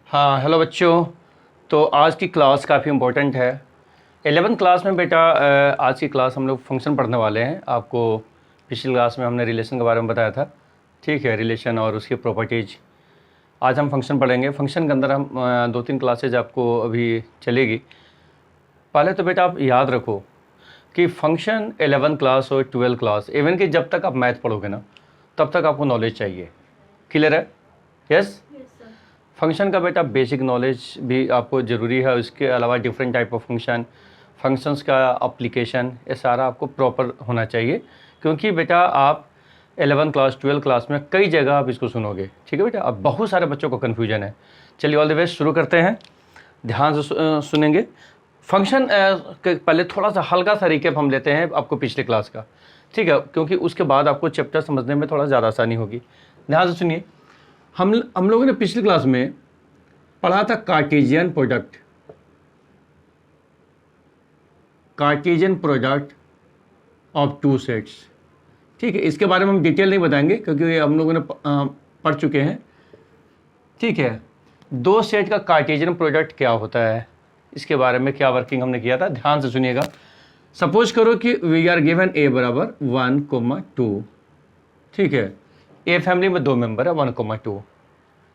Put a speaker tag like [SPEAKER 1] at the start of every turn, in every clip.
[SPEAKER 1] हाँ हेलो बच्चों। तो आज की क्लास काफ़ी इम्पोर्टेंट है। 11th क्लास में बेटा आज की क्लास हम लोग फंक्शन पढ़ने वाले हैं। आपको पिछली क्लास में हमने रिलेशन के बारे में बताया था, ठीक है, रिलेशन और उसकी प्रॉपर्टीज़। आज हम फंक्शन पढ़ेंगे। फंक्शन के अंदर हम 2-3 क्लासेज आपको अभी चलेगी। पहले तो बेटा आप याद रखो कि फंक्शन 11th क्लास और 12th क्लास, इवन कि जब तक आप मैथ पढ़ोगे ना तब तक आपको नॉलेज चाहिए। क्लियर है? यस। फंक्शन का बेटा बेसिक नॉलेज भी आपको ज़रूरी है। उसके अलावा डिफरेंट टाइप ऑफ फंक्शंस का एप्लीकेशन, ये सारा आपको प्रॉपर होना चाहिए, क्योंकि बेटा आप 11th क्लास 12th क्लास में कई जगह आप इसको सुनोगे। ठीक है बेटा, अब बहुत सारे बच्चों को कन्फ्यूजन है। चलिए ऑल द बेस्ट, शुरू करते हैं। ध्यान से सुनेंगे। फंक्शन के पहले थोड़ा सा हल्का सा रिकैप हम लेते हैं आपको पिछले क्लास का, ठीक है, क्योंकि उसके बाद आपको चैप्टर समझने में थोड़ा ज़्यादा आसानी होगी। ध्यान से सुनिए। हम लोगों ने पिछली क्लास में पढ़ा था Cartesian product of two sets. ठीक है, इसके बारे में हम डिटेल नहीं बताएंगे क्योंकि हम लोगों ने पढ़ चुके हैं। ठीक है, दो सेट का कार्टेशियन प्रोडक्ट क्या होता है, इसके बारे में क्या वर्किंग हमने किया था। ध्यान से सुनिएगा। सपोज करो कि वी आर गिवन ए बराबर 1,2। ठीक है, ए फैमिली में दो मेंबर है 1,2।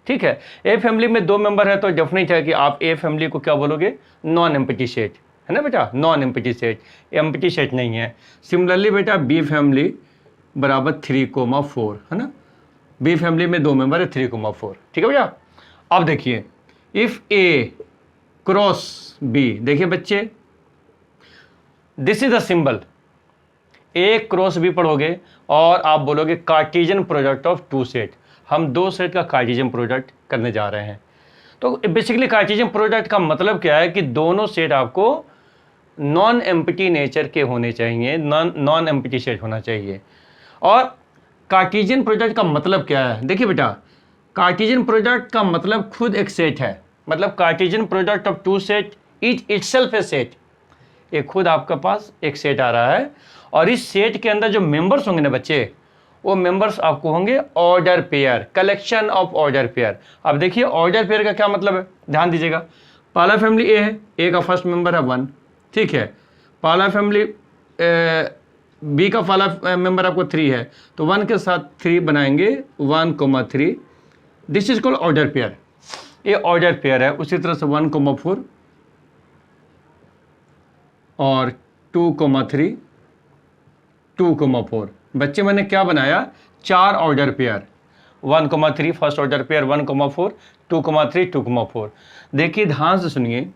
[SPEAKER 1] ठीक है, ए फैमिली में दो मेंबर है तो डेफिनेट है कि आप ए फैमिली को क्या बोलोगे, नॉन एम्प्टी सेट, है ना बेटा, non empty set, empty set नहीं है। सिमिलरली बेटा बी फैमिली बराबर 3,4, है ना, बी फैमिली में दो मेंबर है 3,4। ठीक है भैया। अब देखिए, इफ ए क्रॉस बी, देखिए बच्चे this is the symbol, A cross B पढ़ोगे और आप बोलोगे Cartesian product of two set. हम दो सेट का कार्टेशियन प्रोडक्ट करने जा रहे हैं। तो बेसिकली कार्टेशियन प्रोडक्ट का मतलब क्या है कि दोनों सेट आपको नॉन एम्प्टी नेचर के होने चाहिए, नॉन एम्प्टी सेट होना चाहिए। और कार्टेशियन प्रोडक्ट का मतलब क्या है, देखिए बेटा, कार्टेशियन प्रोडक्ट का मतलब खुद एक सेट है। मतलब Cartesian product of two set is itself a set. ये खुद आपके पास एक सेट आ रहा है और इस सेट के अंदर जो मेंबर्स होंगे ना बच्चे, वो मेंबर्स आपको होंगे order pair, collection of order pair. अब देखिए ऑर्डर पेयर का क्या मतलब है, ध्यान दीजिएगा। पहला फैमिली ए है, ए का फर्स्ट मेंबर है 1। ठीक है, पहला फैमिली बी का पहला मेंबर आपको 3 है, तो 1 के साथ 3 बनाएंगे 1,3। This is called order pair. ये ऑर्डर पेयर है। उसी तरह से 1,4 और 2,3, 2,4। बच्चे मैंने क्या बनाया, 4 order pair, 1,3 first order pair, 1,4, 2,3, 2,4। देखिए ध्यान से सुनिए,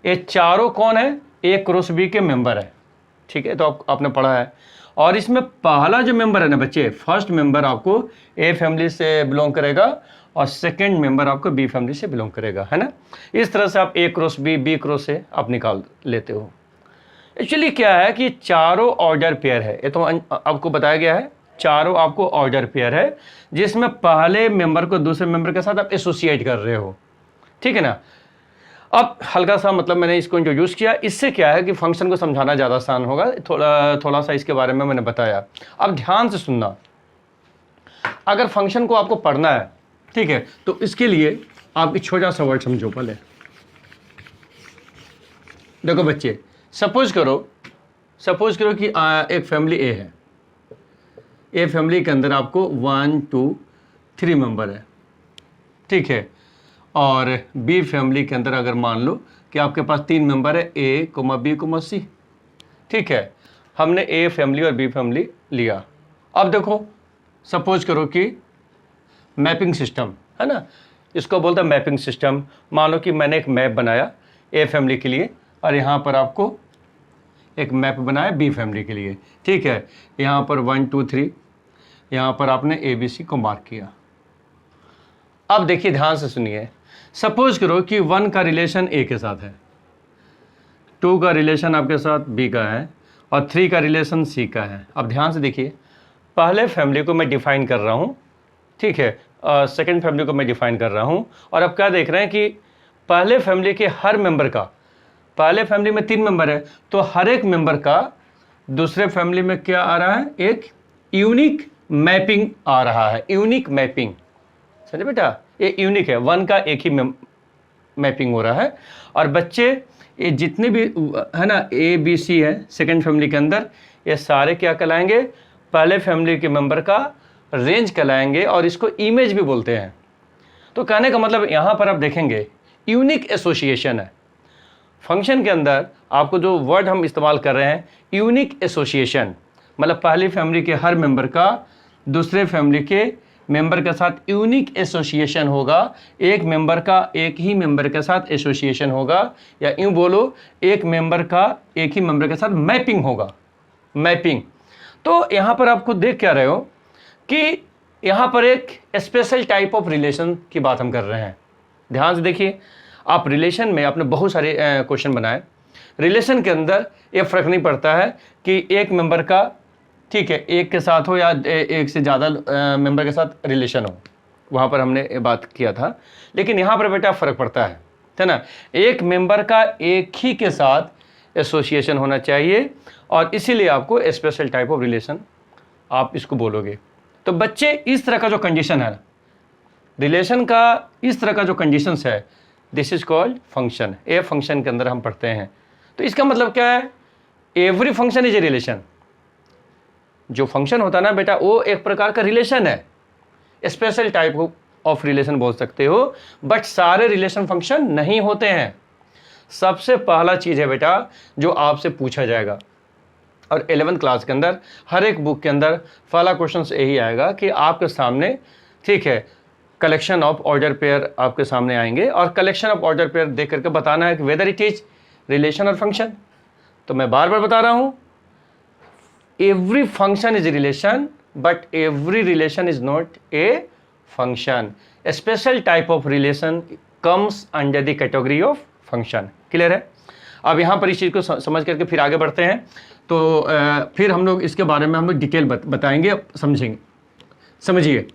[SPEAKER 1] ये चारों कौन है, ए क्रॉस बी के मेंबर है। ठीक है, तो आपने पढ़ा है। और इसमें पहला जो मेंबर है ना बच्चे, फर्स्ट मेंबर आपको ए फैमिली से बिलोंग करेगा और सेकेंड मेंबर आपको बी फैमिली से बिलोंग करेगा, है ना। इस तरह से आप ए क्रॉस बी, बी क्रॉस से आप निकाल लेते हो। एक्चुअली क्या है कि चारों ऑर्डर पेयर है, ये तो आपको बताया गया है, चारों आपको ऑर्डर पेयर है जिसमें पहले मेंबर को दूसरे मेंबर के साथ आप एसोसिएट कर रहे हो। ठीक है ना। अब हल्का सा मतलब मैंने इसको इंट्रोड्यूस किया, इससे क्या है कि फंक्शन को समझाना ज़्यादा आसान होगा। थोड़ा सा इसके बारे में मैंने बताया। अब ध्यान से सुनना, अगर फंक्शन को आपको पढ़ना है, ठीक है, तो इसके लिए आप एक छोटा सा वर्ड समझो पहले। देखो बच्चे, सपोज करो कि एक फैमिली ए है। ए फैमिली के अंदर आपको 1, 2, 3 मेंबर है। ठीक है, और बी फैमिली के अंदर अगर मान लो कि आपके पास 3 मेंबर है, ए, बी, सी। ठीक है, हमने ए फैमिली और बी फैमिली लिया। अब देखो, सपोज करो कि मैपिंग सिस्टम है ना, इसको बोलते हैं मैपिंग सिस्टम। मान लो कि मैंने एक मैप बनाया ए फैमिली के लिए और यहाँ पर आपको एक मैप बनाया बी फैमिली के लिए। ठीक है, यहाँ पर 1, 2, 3, यहाँ पर आपने ABC को मार्क किया। अब देखिए ध्यान से सुनिए, सपोज करो कि 1 का रिलेशन ए के साथ है, 2 का रिलेशन आपके साथ बी का है और 3 का रिलेशन सी का है। अब ध्यान से देखिए, पहले फैमिली को मैं डिफाइन कर रहा हूँ, ठीक है, सेकेंड फैमिली को मैं डिफाइन कर रहा हूँ। और अब क्या देख रहे हैं कि पहले फैमिली के हर मेंबर का, पहले फैमिली में 3 मेंबर है तो हर एक मेंबर का दूसरे फैमिली में क्या आ रहा है, एक यूनिक मैपिंग आ रहा है। यूनिक मैपिंग, समझे बेटा, ये यूनिक है। 1 का एक ही मैपिंग हो रहा है। और बच्चे ये जितने भी है ना ए बी सी है सेकंड फैमिली के अंदर, ये सारे क्या कहलाएंगे, पहले फैमिली के मेंबर का रेंज कहलाएंगे और इसको इमेज भी बोलते हैं। तो कहने का मतलब यहाँ पर आप देखेंगे यूनिक एसोसिएशन है। फंक्शन के अंदर आपको जो वर्ड हम इस्तेमाल कर रहे हैं यूनिक एसोसिएशन, मतलब पहली फैमिली के हर मेंबर का दूसरे फैमिली के मेंबर के साथ यूनिक एसोसिएशन होगा। एक मेंबर का एक ही मेंबर के साथ एसोसिएशन होगा, या यूँ बोलो एक मेंबर का एक ही मेंबर के साथ मैपिंग होगा, मैपिंग। तो यहाँ पर आप खुद देख क्या रहे हो कि यहाँ पर एक स्पेशल टाइप ऑफ रिलेशन की बात हम कर रहे हैं। ध्यान से देखिए, आप रिलेशन में आपने बहुत सारे क्वेश्चन बनाए। रिलेशन के अंदर ये फ़र्क नहीं पड़ता है कि एक मेंबर का, ठीक है, एक के साथ हो या एक से ज़्यादा मेंबर के साथ रिलेशन हो, वहाँ पर हमने ये बात किया था। लेकिन यहाँ पर बेटा फ़र्क पड़ता है ना, एक मेंबर का एक ही के साथ एसोसिएशन होना चाहिए और इसीलिए आपको स्पेशल टाइप ऑफ रिलेशन आप इसको बोलोगे। तो बच्चे इस तरह का जो कंडीशन है रिलेशन का, इस तरह का जो कंडीशंस है, this is called function. A function के अंदर हम पढ़ते हैं। तो इसका मतलब क्या है, every function is a relation. जो फंक्शन होता है ना बेटा वो एक प्रकार का रिलेशन है, स्पेशल टाइप ऑफ रिलेशन बोल सकते हो, बट सारे रिलेशन फंक्शन नहीं होते हैं। सबसे पहला चीज़ है बेटा जो आपसे पूछा जाएगा, और 11th क्लास के अंदर हर एक बुक के अंदर पहला क्वेश्चन यही आएगा कि आपके सामने, ठीक है, कलेक्शन ऑफ ऑर्डर पेयर आपके सामने आएंगे और कलेक्शन ऑफ ऑर्डर पेयर देख करके बताना है कि वेदर इट इज रिलेशन और फंक्शन। तो मैं बार बार बता रहा हूँ, every function is relation but every relation is not a function. Special type of relation comes under the category of function. Clear है? अब यहाँ पर इस चीज़ को समझ करके फिर आगे बढ़ते हैं। तो फिर हम लोग इसके बारे में हम लोग डिटेल बताएंगे, समझेंगे। समझिए,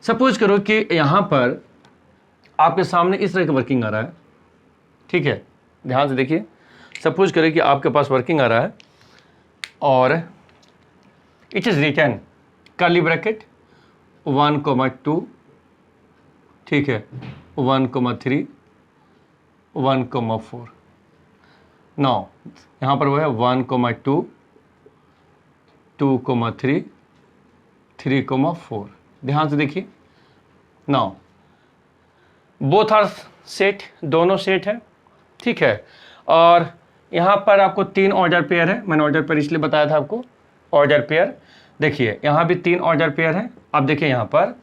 [SPEAKER 1] सपोज करो कि यहाँ पर आपके सामने इस तरह का वर्किंग आ रहा है, ठीक है, ध्यान से देखिए। सपोज करो कि आपके पास वर्किंग आ रहा है और it is written curly bracket 1,2, ठीक है, 1,3, 1,4। नाउ यहाँ पर वो है 1,2, 2,3, 3,4। ध्यान से देखिए। नाउ बोथ आर सेट, दोनों सेट है, ठीक है। और यहाँ पर आपको 3 ऑर्डर पेयर है। मैंने ऑर्डर पेयर इसलिए बताया था आपको, ऑर्डर पेयर। देखिए यहाँ भी 3 ऑर्डर पेयर है। अब देखिए यहाँ पर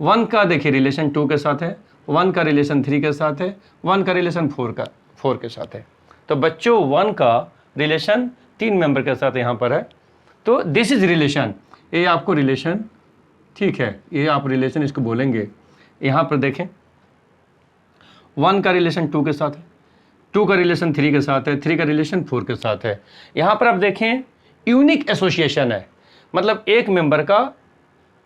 [SPEAKER 1] 1 का देखिए रिलेशन 2 के साथ है, 1 का रिलेशन 3 के साथ है, 1 का रिलेशन 4 के साथ है। तो बच्चों 1 का रिलेशन 3 मेंबर के साथ यहाँ पर है। तो दिस इज रिलेशन, ये आपको रिलेशन, ठीक है, ये आप रिलेशन इसको बोलेंगे। यहाँ पर देखें 1 का रिलेशन 2 के साथ है, 2 का रिलेशन 3 के साथ है, 3 का रिलेशन 4 के साथ है। यहाँ पर आप देखें यूनिक एसोसिएशन है, मतलब एक मेंबर का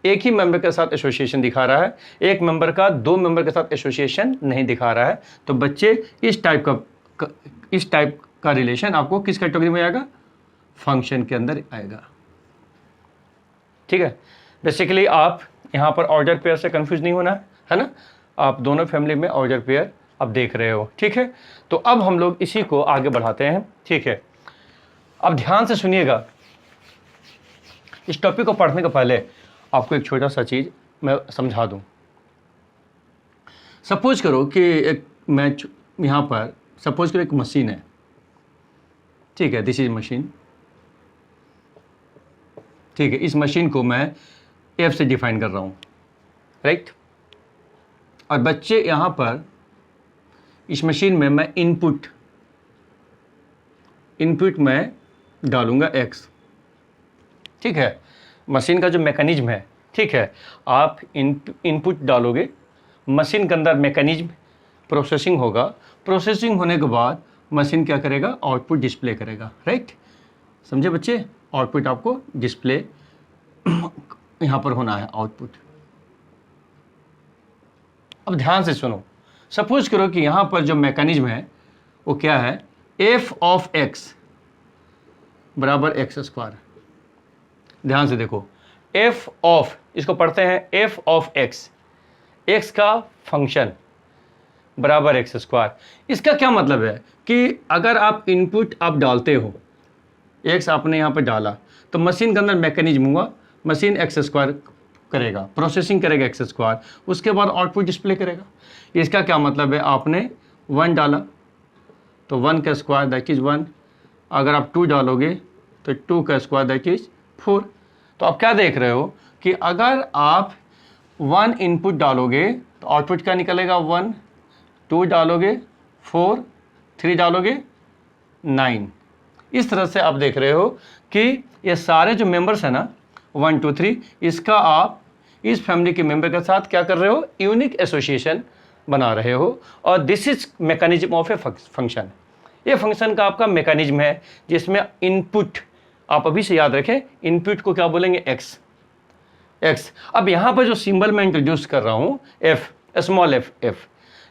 [SPEAKER 1] एक ही मेंबर के साथ एसोसिएशन दिखा रहा है, एक मेंबर का 2 मेंबर के साथ एसोसिएशन नहीं दिखा रहा है। तो बच्चे इस टाइप का रिलेशन आपको किस कैटेगरी में आएगा, फंक्शन के अंदर आएगा। ठीक है, बेसिकली आप यहाँ पर ऑर्डर पेयर से कंफ्यूज नहीं होना है ना, आप दोनों फैमिली में ऑर्डर पेयर आप देख रहे हो। ठीक है, तो अब हम लोग इसी को आगे बढ़ाते हैं। ठीक है, अब ध्यान से सुनिएगा। इस टॉपिक को पढ़ने के पहले आपको एक छोटा सा चीज़ मैं समझा दूं। सपोज करो कि एक मैं यहाँ पर सपोज करो एक मशीन है, ठीक है, दिस इज मशीन, ठीक है। इस मशीन को मैं एफ से डिफाइन कर रहा हूँ, राइट। और बच्चे यहाँ पर इस मशीन में मैं इनपुट में डालूंगा एक्स, ठीक है। मशीन का जो मैकेनिज्म है, ठीक है, आप इनपुट डालोगे, मशीन के अंदर मैकेनिज्म प्रोसेसिंग होगा, प्रोसेसिंग होने के बाद मशीन क्या करेगा, आउटपुट डिस्प्ले करेगा, राइट। समझे बच्चे, आउटपुट आपको डिस्प्ले यहाँ पर होना है, आउटपुट। अब ध्यान से सुनो, सपोज करो कि यहाँ पर जो मैकेनिज्म है वो क्या है, एफ ऑफ एक्स बराबर एक्स स्क्वायर। ध्यान से देखो, एफ ऑफ, इसको पढ़ते हैं एफ ऑफ एक्स, एक्स का फंक्शन बराबर एक्स स्क्वायर। इसका क्या मतलब है कि अगर आप इनपुट आप डालते हो, एक्स आपने यहाँ पर डाला, तो मशीन के अंदर मैकेनिज्म हुआ, मशीन एक्स स्क्वायर करेगा, प्रोसेसिंग करेगा एक्स स्क्वायर, उसके बाद आउटपुट डिस्प्ले करेगा। इसका क्या मतलब है, आपने 1 डाला तो 1 का स्क्वायर दैट इज़ 1, अगर आप 2 डालोगे तो 2 का स्क्वायर दैट इज़ 4। तो आप क्या देख रहे हो कि अगर आप 1 इनपुट डालोगे तो आउटपुट क्या निकलेगा, 1, 2 डालोगे 4, 3 डालोगे 9। इस तरह से आप देख रहे हो कि ये सारे जो मेंबर्स हैं ना 1 2 3, इसका आप इस फैमिली के मेंबर के साथ क्या कर रहे हो, यूनिक एसोसिएशन बना रहे हो। और this is mechanism of a function. ये फंक्शन का आपका मैकेनिज्म है जिसमें इनपुट, आप अभी से याद रखें, इनपुट को क्या बोलेंगे, एक्स। अब यहाँ पर जो सिंबल मैं इंट्रोड्यूस कर रहा हूँ F, small F,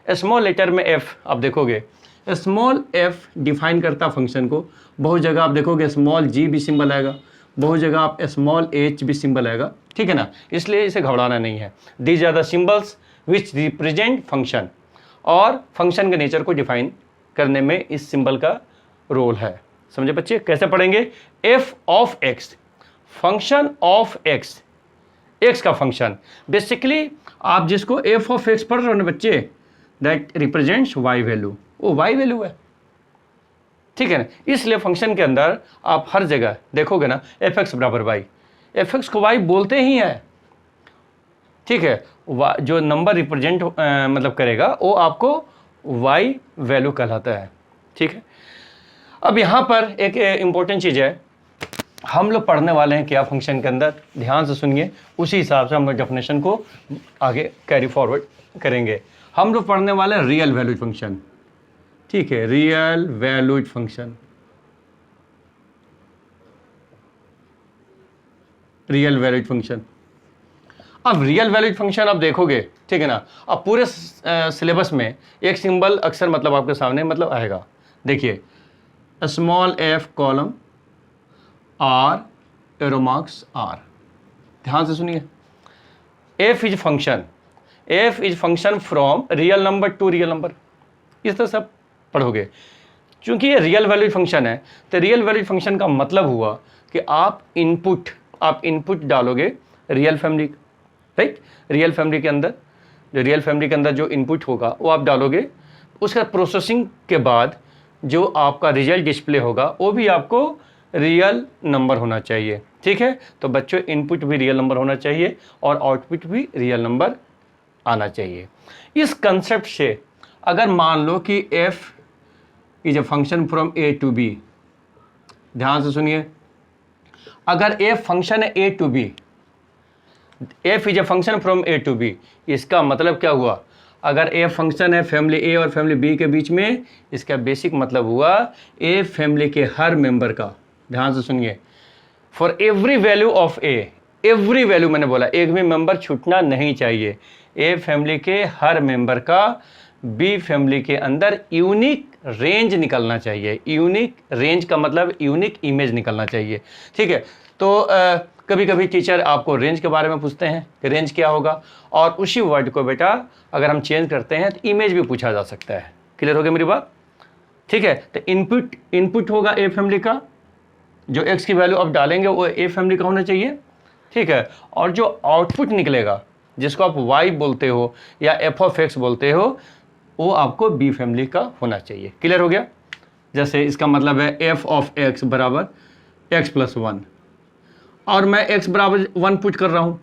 [SPEAKER 1] small letter में एफ, आप देखोगे स्मॉल एफ डिफाइन करता फंक्शन को। बहुत जगह आप देखोगे स्मॉल जी भी सिंबल आएगा, बहुत जगह आप स्मॉल एच भी सिंबल आएगा, ठीक है ना, इसलिए इसे घबराना नहीं है। These are the symbols which represent function, और फंक्शन के नेचर को डिफाइन करने में इस सिंबल का रोल है। समझे बच्चे, कैसे पढ़ेंगे, F of x, function of x, x का फंक्शन। बेसिकली आप जिसको एफ ऑफ एक्स पढ़ रहे हो ना बच्चे, दैट रिप्रेजेंट्स वाई वैल्यू, वो वाई वैल्यू है, ठीक है ना। इसलिए फंक्शन के अंदर आप हर जगह देखोगे ना एफ एक्स बराबर वाई, एफ एक्स को वाई बोलते ही है, ठीक है। जो नंबर रिप्रेजेंट मतलब करेगा वो आपको वाई वैल्यू कहलाता है, ठीक है। अब यहाँ पर एक इम्पोर्टेंट चीज़ है, हम लोग पढ़ने वाले हैं क्या फंक्शन के अंदर, ध्यान से सुनिए, उसी हिसाब से हम लोग डेफिनेशन को आगे कैरी फॉरवर्ड करेंगे। हम लोग पढ़ने वाले हैं रियल वैल्यूड फंक्शन, ठीक है, real valued function, real valued function. अब रियल वैल्यूड फंक्शन आप देखोगे, ठीक है ना, अब पूरे सिलेबस में एक सिंबल अक्सर मतलब आपके सामने मतलब आएगा। देखिए small F column R arrow marks R, ध्यान से सुनिए, F is function, F is function from real number to real number, इस तरह से आप पढ़ोगे। चूंकि ये रियल वैल्यूड फंक्शन है तो रियल वैल्यूड फंक्शन का मतलब हुआ कि आप इनपुट डालोगे real family, right, real family के अंदर, जो रियल फैमिली के अंदर जो इनपुट होगा वो आप डालोगे, उसका प्रोसेसिंग के बाद जो आपका रिजल्ट डिस्प्ले होगा वो भी आपको रियल नंबर होना चाहिए, ठीक है। तो बच्चों इनपुट भी रियल नंबर होना चाहिए और आउटपुट भी रियल नंबर आना चाहिए। इस कंसेप्ट से अगर मान लो कि f is a function from a to b, ध्यान से सुनिए, अगर f फंक्शन है a to b, f is a function from a to b, इसका मतलब क्या हुआ, अगर a फंक्शन है फैमिली a और फैमिली b के बीच में, इसका बेसिक मतलब हुआ a फैमिली के हर मेंबर का, ध्यान से सुनिए, for every value of a, every value मैंने बोला एक भी मेंबर छूटना नहीं चाहिए, a फैमिली के हर मेंबर का b फैमिली के अंदर यूनिक रेंज निकलना चाहिए। यूनिक रेंज का मतलब यूनिक इमेज निकलना चाहिए, ठीक है। तो कभी कभी टीचर आपको रेंज के बारे में पूछते हैं कि रेंज क्या होगा, और उसी वर्ड को बेटा अगर हम चेंज करते हैं तो इमेज भी पूछा जा सकता है। क्लियर हो गया मेरी बात, ठीक है। तो इनपुट होगा ए फैमिली का, जो एक्स की वैल्यू आप डालेंगे वो ए फैमिली का होना चाहिए, ठीक है। और जो आउटपुट निकलेगा जिसको आप वाई बोलते हो या एफ ऑफ एक्स बोलते हो, वो आपको बी फैमिली का होना चाहिए। क्लियर हो गया। जैसे इसका मतलब है एफ ऑफ एक्स बराबर एक्स प्लस 1, और मैं x बराबर 1 पुट कर रहा हूँ,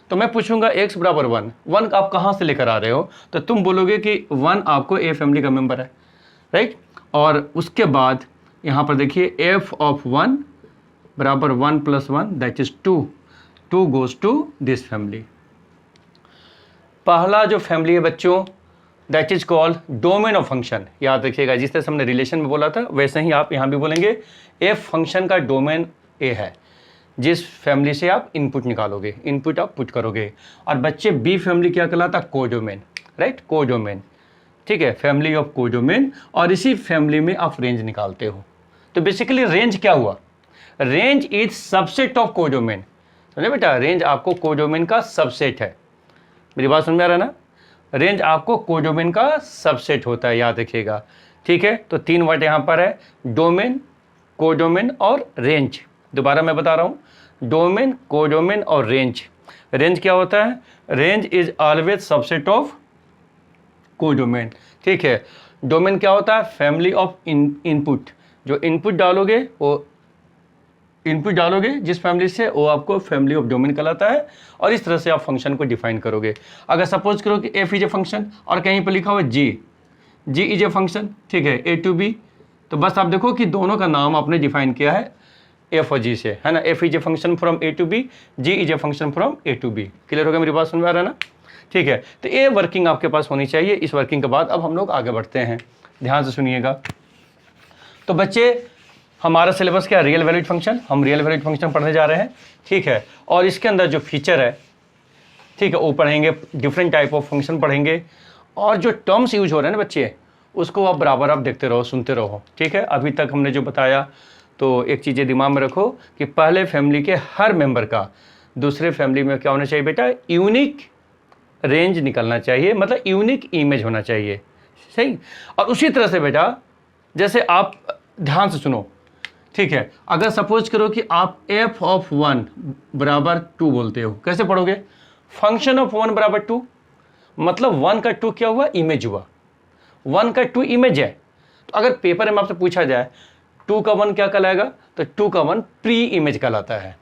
[SPEAKER 1] तो मैं पूछूंगा x बराबर 1 आप कहाँ से लेकर आ रहे हो, तो तुम बोलोगे कि 1 आपको ए फैमिली का मेंबर है, राइट। और उसके बाद यहाँ पर देखिए f ऑफ 1 बराबर 1 plus 1 that is 2 goes to this family. पहला जो फैमिली है बच्चों that is called domain of function. याद रखिएगा, जिस तरह से हमने रिलेशन में बोला था वैसे ही आप यहाँ भी बोलेंगे एफ फंक्शन का डोमेन ए है, जिस फैमिली से आप इनपुट निकालोगे, इनपुट आप पुट करोगे। और बच्चे बी फैमिली क्या कहलाता, कोडोमेन, राइट, कोडोमेन, ठीक है, फैमिली ऑफ कोडोमेन, और इसी फैमिली में आप रेंज निकालते हो। तो बेसिकली रेंज क्या हुआ, range is subset of codomain. समझे बेटा, रेंज आपको कोडोमेन का सबसेट है। मेरी बात समझ में आ रहा है ना, रेंज आपको कोडोमेन का सबसेट होता है, याद रखिएगा। ठीक है, तो 3 वर्ड यहाँ पर है, डोमेन, कोडोमेन और रेंज। दोबारा मैं बता रहा हूँ, डोमेन, कोडोमेन और रेंज। रेंज क्या होता है? Range is always subset of codomain. ठीक है, डोमेन क्या होता है? Family of input. जो इनपुट डालोगे वो इनपुट डालोगे जिस फैमिली से, वो आपको फैमिली ऑफ डोमेन कहलाता है। और इस तरह से आप फंक्शन को डिफाइन करोगे। अगर सपोज करो कि एफ इज ए फंक्शन और कहीं पर लिखा हुआ जी इज ए फंक्शन, ठीक है, ए टू बी, तो बस आप देखो कि दोनों का नाम आपने डिफाइन किया है एफ और जी से, है ना। F is a function from A to B, G is a function from A to B. Clear हो गया? मेरी बात सुन में आ रहा है ना? ठीक है, तो ये वर्किंग आपके पास होनी चाहिए। इस वर्किंग के बाद अब हम लोग आगे बढ़ते हैं, ध्यान से सुनिएगा। तो बच्चे, हमारा सिलेबस क्या है? Real valued function. हम रियल वैल्यूड फंक्शन पढ़ने जा रहे हैं, ठीक है। और इसके अंदर जो फीचर है, ठीक है, वो पढ़ेंगे, डिफरेंट टाइप ऑफ फंक्शन पढ़ेंगे। और जो टर्म्स यूज हो रहे हैं ना बच्चे, उसको आप बराबर आप देखते रहो, सुनते रहो, ठीक है। अभी तक हमने जो बताया, तो एक चीज़ें दिमाग में रखो कि पहले फैमिली के हर मेंबर का दूसरे फैमिली में क्या होना चाहिए बेटा? यूनिक रेंज निकलना चाहिए, मतलब यूनिक इमेज होना चाहिए, सही। और उसी तरह से बेटा, जैसे आप ध्यान से सुनो, ठीक है, अगर सपोज करो कि आप f ऑफ 1 बराबर 2 बोलते हो, कैसे पढ़ोगे? फंक्शन ऑफ 1 बराबर 2, मतलब 1 का 2 क्या हुआ? इमेज हुआ। 1 का 2 इमेज है। तो अगर पेपर में आपसे पूछा जाए 2 का 1 क्या कहलाएगा, तो 2 का 1 प्री इमेज कहलाता है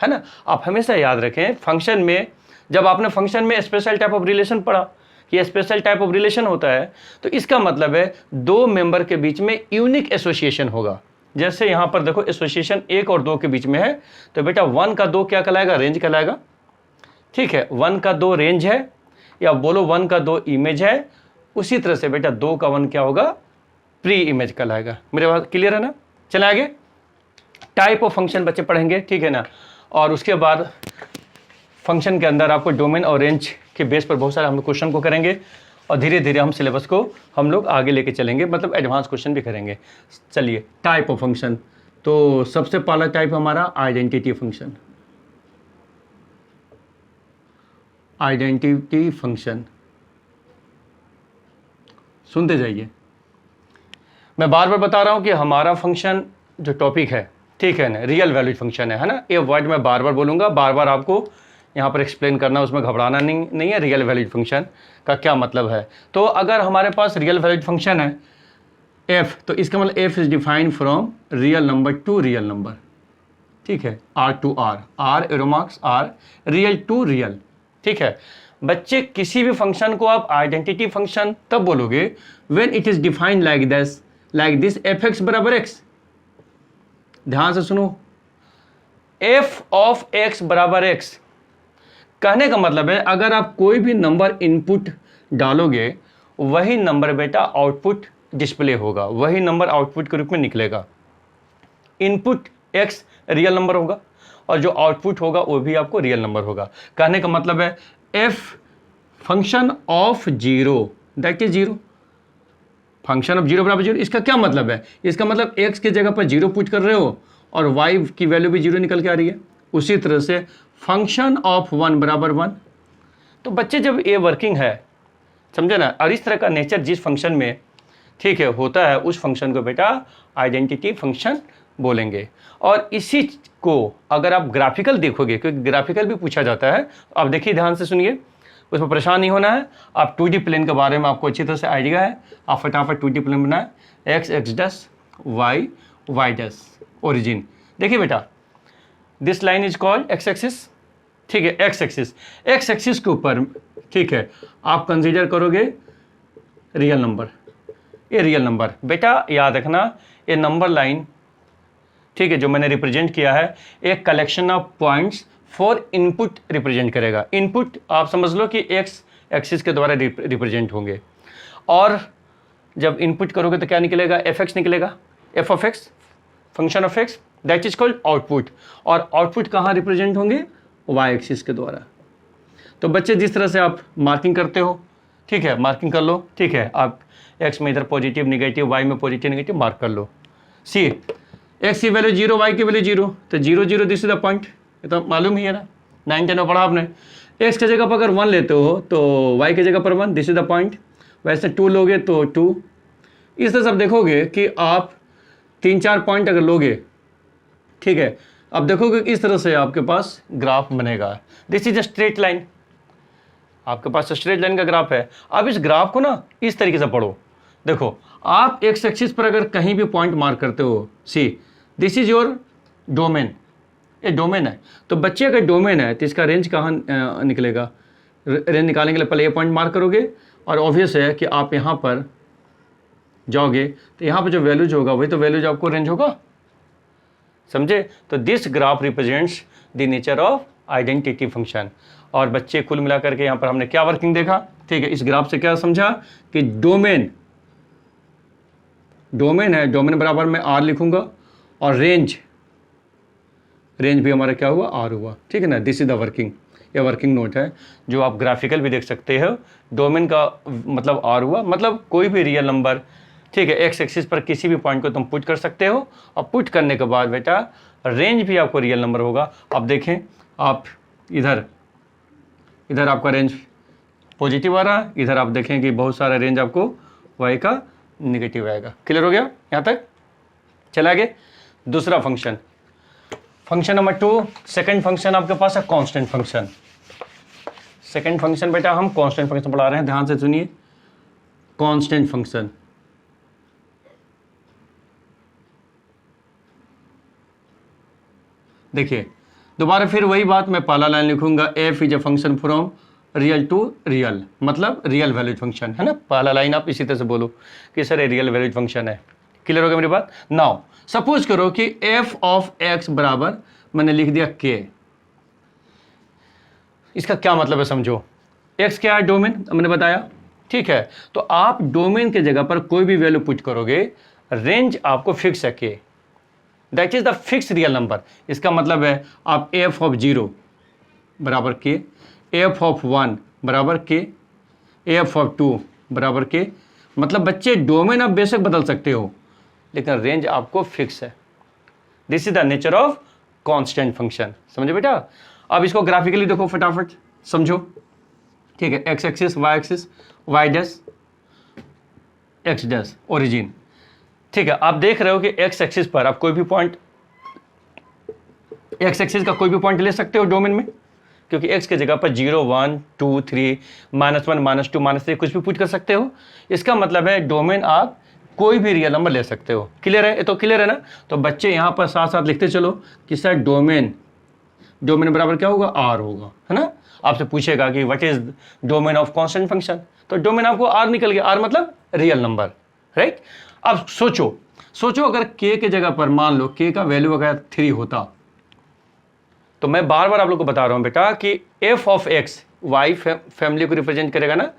[SPEAKER 1] ना। आप हमेशा याद रखें, फंक्शन में जब आपने फंक्शन में स्पेशल टाइप ऑफ रिलेशन पढ़ा कि स्पेशल टाइप ऑफ रिलेशन होता है, तो इसका मतलब है दो मेंबर के बीच में यूनिक एसोसिएशन होगा। जैसे यहाँ पर देखो, एसोसिएशन 1 और 2 के बीच में है, तो बेटा 1 का 2 क्या कहलाएगा? रेंज कहलाएगा। ठीक है, 1 का 2 रेंज है, या बोलो 1 का 2 इमेज है। उसी तरह से बेटा 2 का 1 क्या होगा? प्री इमेज कहलाएगा। मेरे बात क्लियर है ना? चले आगे, टाइप ऑफ फंक्शन बच्चे पढ़ेंगे, ठीक है ना। और उसके बाद फंक्शन के अंदर आपको डोमेन और रेंज के बेस पर बहुत सारे हम लोग क्वेश्चन को करेंगे, और धीरे धीरे हम सिलेबस को हम लोग आगे लेके चलेंगे, मतलब एडवांस क्वेश्चन भी करेंगे। चलिए, टाइप ऑफ फंक्शन। तो सबसे पहला टाइप हमारा आइडेंटिटी फंक्शन। आइडेंटिटी फंक्शन, सुनते जाइए। मैं बार बार बता रहा हूं कि हमारा फंक्शन जो टॉपिक है, ठीक है ना, रियल वैल्यूड फंक्शन है ना। ये वर्ड मैं बार बार बोलूंगा, बार बार आपको यहाँ पर एक्सप्लेन करना, उसमें घबराना नहीं है। रियल वैल्यूड फंक्शन का क्या मतलब है? तो अगर हमारे पास रियल वैल्यूड फंक्शन है f, तो इसका मतलब f is defined from real number to real number, ठीक है, r to r arrow marks r, real to real, ठीक है। बच्चे, किसी भी फंक्शन को आप आइडेंटिटी फंक्शन तब बोलोगे when it is defined like this fx बराबर x। ध्यान से सुनो, f ऑफ x बराबर x कहने का मतलब है, अगर आप कोई भी नंबर इनपुट डालोगे, वही नंबर बेटा आउटपुट डिस्प्ले होगा, वही नंबर आउटपुट के रूप में निकलेगा। इनपुट x रियल नंबर होगा, और जो आउटपुट होगा वो भी आपको रियल नंबर होगा। कहने का मतलब है f function of 0 that is 0, function of 0 बराबर 0। इसका क्या मतलब है? इसका मतलब x की जगह पर 0 पुट कर रहे हो और y की वैल्यू भी 0 निकल के आ रही है। उसी तरह से फंक्शन ऑफ 1 बराबर 1। तो बच्चे, जब ये वर्किंग है, समझे ना, और इस तरह का नेचर जिस फंक्शन में, ठीक है, होता है, उस फंक्शन को बेटा आइडेंटिटी फंक्शन बोलेंगे। और इसी को अगर आप ग्राफिकल देखोगे, क्योंकि ग्राफिकल भी पूछा जाता है, तो आप देखिए, ध्यान से सुनिए, उसमें परेशान नहीं होना है। आप 2D प्लेन के बारे में आपको अच्छी तरह से आइडिया है, आप फटाफट 2D प्लेन बनाए, x डस, y डस, ओरिजिन। देखिए बेटा, this line is called x axis, ठीक है, x एक्सिस के ऊपर, ठीक है, आप कंसीडर करोगे रियल नंबर। ये रियल नंबर बेटा याद रखना, ये नंबर लाइन, ठीक है, जो मैंने रिप्रेजेंट किया है, एक collection of points for input represent करेगा। इनपुट आप समझ लो कि x एक्सिस के द्वारा रिप्रेजेंट होंगे, और जब इनपुट करोगे तो क्या निकलेगा? fx निकलेगा, f of x, function of x, that is called output. और आउटपुट कहाँ रिप्रेजेंट होंगे? y एक्सिस के द्वारा। तो बच्चे, जिस तरह से आप मार्किंग करते हो, ठीक है, मार्किंग कर लो, ठीक है, आप x में इधर पॉजिटिव निगेटिव, y में पॉजिटिव निगेटिव मार्क कर लो। सी, x की वैल्यू 0, y की वैल्यू 0, तो 0 0 दिस इज द पॉइंट, ये तो मालूम ही है ना, 9 10 में पढ़ा आपने। एक्स की जगह पर अगर 1 लेते हो तो वाई की जगह पर 1, दिस इज द पॉइंट। वैसे 2 लोगे तो 2। इस तरह से आप देखोगे कि आप 3-4 पॉइंट अगर लोगे, ठीक है, अब देखोगे इस तरह से आपके पास ग्राफ बनेगा। This is a straight line, आपके पास स्ट्रेट लाइन का ग्राफ है। अब इस ग्राफ को ना इस तरीके से पढ़ो। देखो आप एक्स एक्सिस पर अगर कहीं भी पॉइंट मार्क करते हो, see this is your domain, ये डोमेन है। तो बच्चे का डोमेन है तो इसका रेंज कहाँ निकलेगा? रेंज निकालने के लिए पहले ये पॉइंट मार्क करोगे और ऑब्वियस है कि आप यहाँ पर जाओगे तो यहाँ पर जो वैल्यूज होगा वही तो वैल्यूज आपको रेंज होगा, समझे? तो this graph represents the nature of identity function. और बच्चे कुल मिलाकर के यहाँ पर हमने क्या वर्किंग देखा, ठीक है, इस ग्राफ से क्या समझा कि डोमेन है, डोमेन बराबर मैं आर लिखूंगा और रेंज भी हमारा क्या हुआ? आर हुआ, ठीक है ना। दिस इज द वर्किंग, ये वर्किंग नोट है जो आप ग्राफिकल भी देख सकते हो। डोमेन का मतलब आर हुआ, मतलब कोई भी रियल नंबर, ठीक है, एक्स एक्सिस पर किसी भी पॉइंट को तुम पुट कर सकते हो और पुट करने के बाद बेटा रेंज भी आपको रियल नंबर होगा। अब देखें आप इधर आपका रेंज पॉजिटिव आ रहा, इधर आप देखें कि बहुत सारा रेंज आपको वाई का निगेटिव आएगा। क्लियर हो गया यहाँ तक? चला आगे दूसरा function, function number 2, second function आपके पास है कांस्टेंट फंक्शन। सेकंड फंक्शन बेटा हम कांस्टेंट फंक्शन पढ़ा रहे हैं, ध्यान से सुनिए। कांस्टेंट फंक्शन, देखिए दोबारा फिर वही बात, मैं पहला लाइन लिखूंगा, F is a function from real to real, मतलब रियल वैल्यूड फंक्शन है ना। पहला लाइन आप इसी तरह से बोलो कि सर ये रियल वैल्यूड फंक्शन है। क्लियर हो गया मेरी बात? नाउ सपोज करो कि एफ ऑफ एक्स बराबर मैंने लिख दिया के। इसका क्या मतलब है समझो। एक्स क्या है? डोमेन, मैंने बताया, ठीक है। तो आप डोमेन के जगह पर कोई भी वैल्यू पुट करोगे, रेंज आपको फिक्स है के, that is the fix real number. इसका मतलब है आप एफ ऑफ 0 बराबर के, एफ ऑफ 1 बराबर के, एफ ऑफ 2 बराबर के, मतलब बच्चे डोमेन आप बेशक बदल सकते हो लेकिन रेंज आपको फिक्स है। This is the nature of constant function, समझे बेटा? अब इसको ग्राफिकली देखो फटाफट समझो, ठीक है। X axis, Y axis, Y dash, X dash, origin, ठीक है। आप देख रहे हो कि एक्स एक्सिस पर आप कोई भी पॉइंट, एक्स एक्सिस का कोई भी पॉइंट ले सकते हो डोमेन में, क्योंकि एक्स की जगह पर 0, 1, 2, 3, -1, -2, -3 कुछ भी पुट कर सकते हो। इसका मतलब है डोमेन आप कोई भी रियल नंबर ले सकते हो। क्लियर है? तो क्लियर है ना? तो बच्चे यहाँ पर साथ साथ लिखते चलो कि सर डोमेन बराबर क्या होगा? आर होगा, है ना। आपसे पूछेगा कि what is domain of constant function, तो डोमेन आपको आर निकल गया, आर मतलब रियल नंबर, राइट। अब सोचो अगर के के जगह पर मान लो के का वैल्यू अगर 3 होता, तो मैं बार बार आप लोग को बता रहा हूं बेटा कि F of X Y family को रिप्रेजेंट करेगा ना,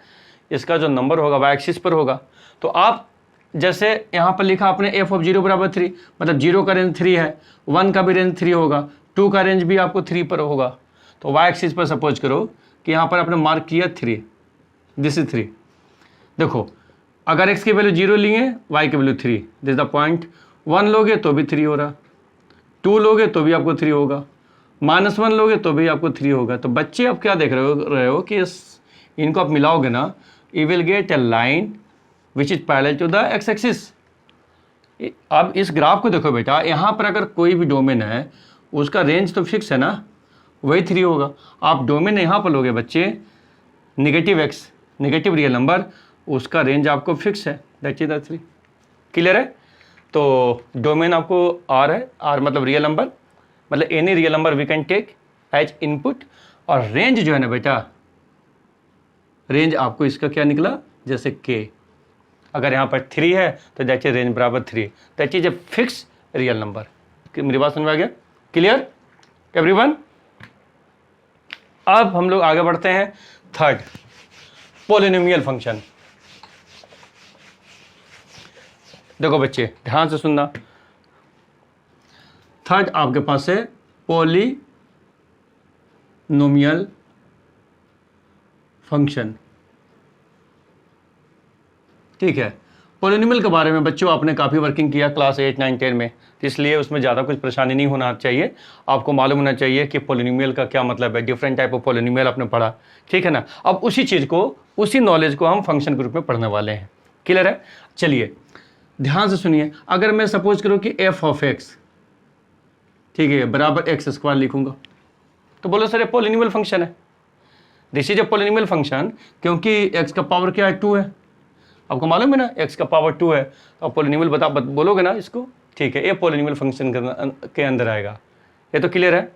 [SPEAKER 1] इसका जो नंबर होगा वाई एक्सिस पर होगा। तो आप जैसे यहां पर लिखा आपने एफ ऑफ 0 बराबर 3, मतलब 0 का रेंज 3 है, 1 का भी रेंज 3 होगा, 2 का रेंज भी आपको 3 पर होगा। तो वाई एक्सिस पर सपोज करो कि यहां पर आपने मार्क किया 3, दिस इज 3। देखो अगर x की वैल्यू 0 लिए, y की वैल्यू 3, दिस द पॉइंट। 1 लोगे तो भी 3 हो रहा, 2 लोगे तो भी आपको 3 होगा, -1 लोगे तो भी आपको 3 होगा। तो बच्चे आप क्या देख रहे हो कि इनको आप मिलाओगे ना, you will get a line which is parallel to the X axis. अब इस ग्राफ को देखो बेटा, यहाँ पर अगर कोई भी डोमेन है उसका रेंज तो फिक्स है ना, वही 3 होगा। आप डोमेन यहाँ पर लोगे बच्चे negative X, negative real number, उसका रेंज आपको फिक्स है, दैट इज द 3। क्लियर है? तो डोमेन आपको आर है, आर मतलब रियल नंबर, मतलब any real number we can take as input. और रेंज जो है ना बेटा, रेंज आपको इसका क्या निकला, जैसे के अगर यहाँ पर 3 है तो दैट इज रेंज बराबर 3, that is a fix real number. मेरी बात समझ में आ गया? Clear everyone? अब हम लोग आगे बढ़ते हैं थर्ड, पॉलिनोमियल फंक्शन। देखो बच्चे ध्यान से सुनना, थर्ड आपके पास है पॉलिनोमियल फंक्शन, ठीक है। पॉलिनोमियल के बारे में बच्चों आपने काफ़ी वर्किंग किया क्लास 8, 9, 10 में, तो इसलिए उसमें ज़्यादा कुछ परेशानी नहीं होना चाहिए। आपको मालूम होना चाहिए कि पॉलिनोमियल का क्या मतलब है, डिफरेंट टाइप ऑफ पॉलिनोमियल आपने पढ़ा, ठीक है ना। अब उसी चीज़ को, उसी नॉलेज को हम फंक्शन के रूप में पढ़ने वाले हैं। क्लियर है? चलिए ध्यान से सुनिए। अगर मैं सपोज करूँ कि एफ ऑफ एक्स, ठीक है, बराबर एक्स स्क्वायर लिखूंगा, तो बोलो सर ये पॉलिनोमियल फंक्शन है। This is a polynomial function, क्योंकि एक्स का पावर क्या है, 2 है। आपको मालूम है ना एक्स का पावर 2 है, तो पॉलिनोमियल बोलोगे ना इसको, ठीक है, ये पॉलिनोमियल फंक्शन के अंदर आएगा। ये तो क्लियर है?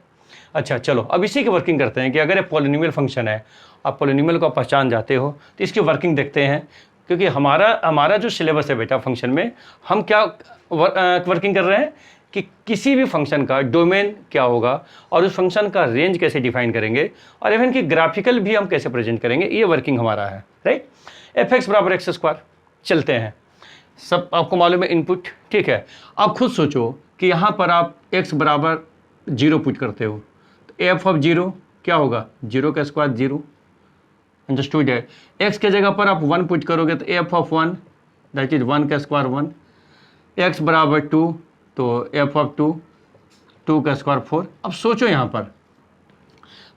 [SPEAKER 1] अच्छा चलो अब इसी की वर्किंग करते हैं कि अगर ये पॉलिनोमियल फंक्शन है, आप पॉलिनोमियल को पहचान जाते हो, तो इसकी वर्किंग देखते हैं। क्योंकि हमारा जो सिलेबस है बेटा फंक्शन में, हम क्या वर्किंग कर रहे हैं कि किसी भी फंक्शन का डोमेन क्या होगा और उस फंक्शन का रेंज कैसे डिफाइन करेंगे, और इवन कि ग्राफिकल भी हम कैसे प्रेजेंट करेंगे, ये वर्किंग हमारा है, राइट। एफ एक्स बराबर एक्स स्क्वायर, चलते हैं। सब आपको मालूम है इनपुट, ठीक है। आप खुद सोचो कि यहाँ पर आप x बराबर 0 पुट करते हो, तो एफ ऑफ 0 क्या होगा, 0 का स्क्वायर 0, अंडरस्टूड है। x के जगह पर आप 1 पुट करोगे तो एफ ऑफ 1 दैट इज 1 का स्क्वायर 1, x बराबर 2 तो एफ ऑफ 2, 2 का स्क्वायर 4। अब सोचो यहाँ पर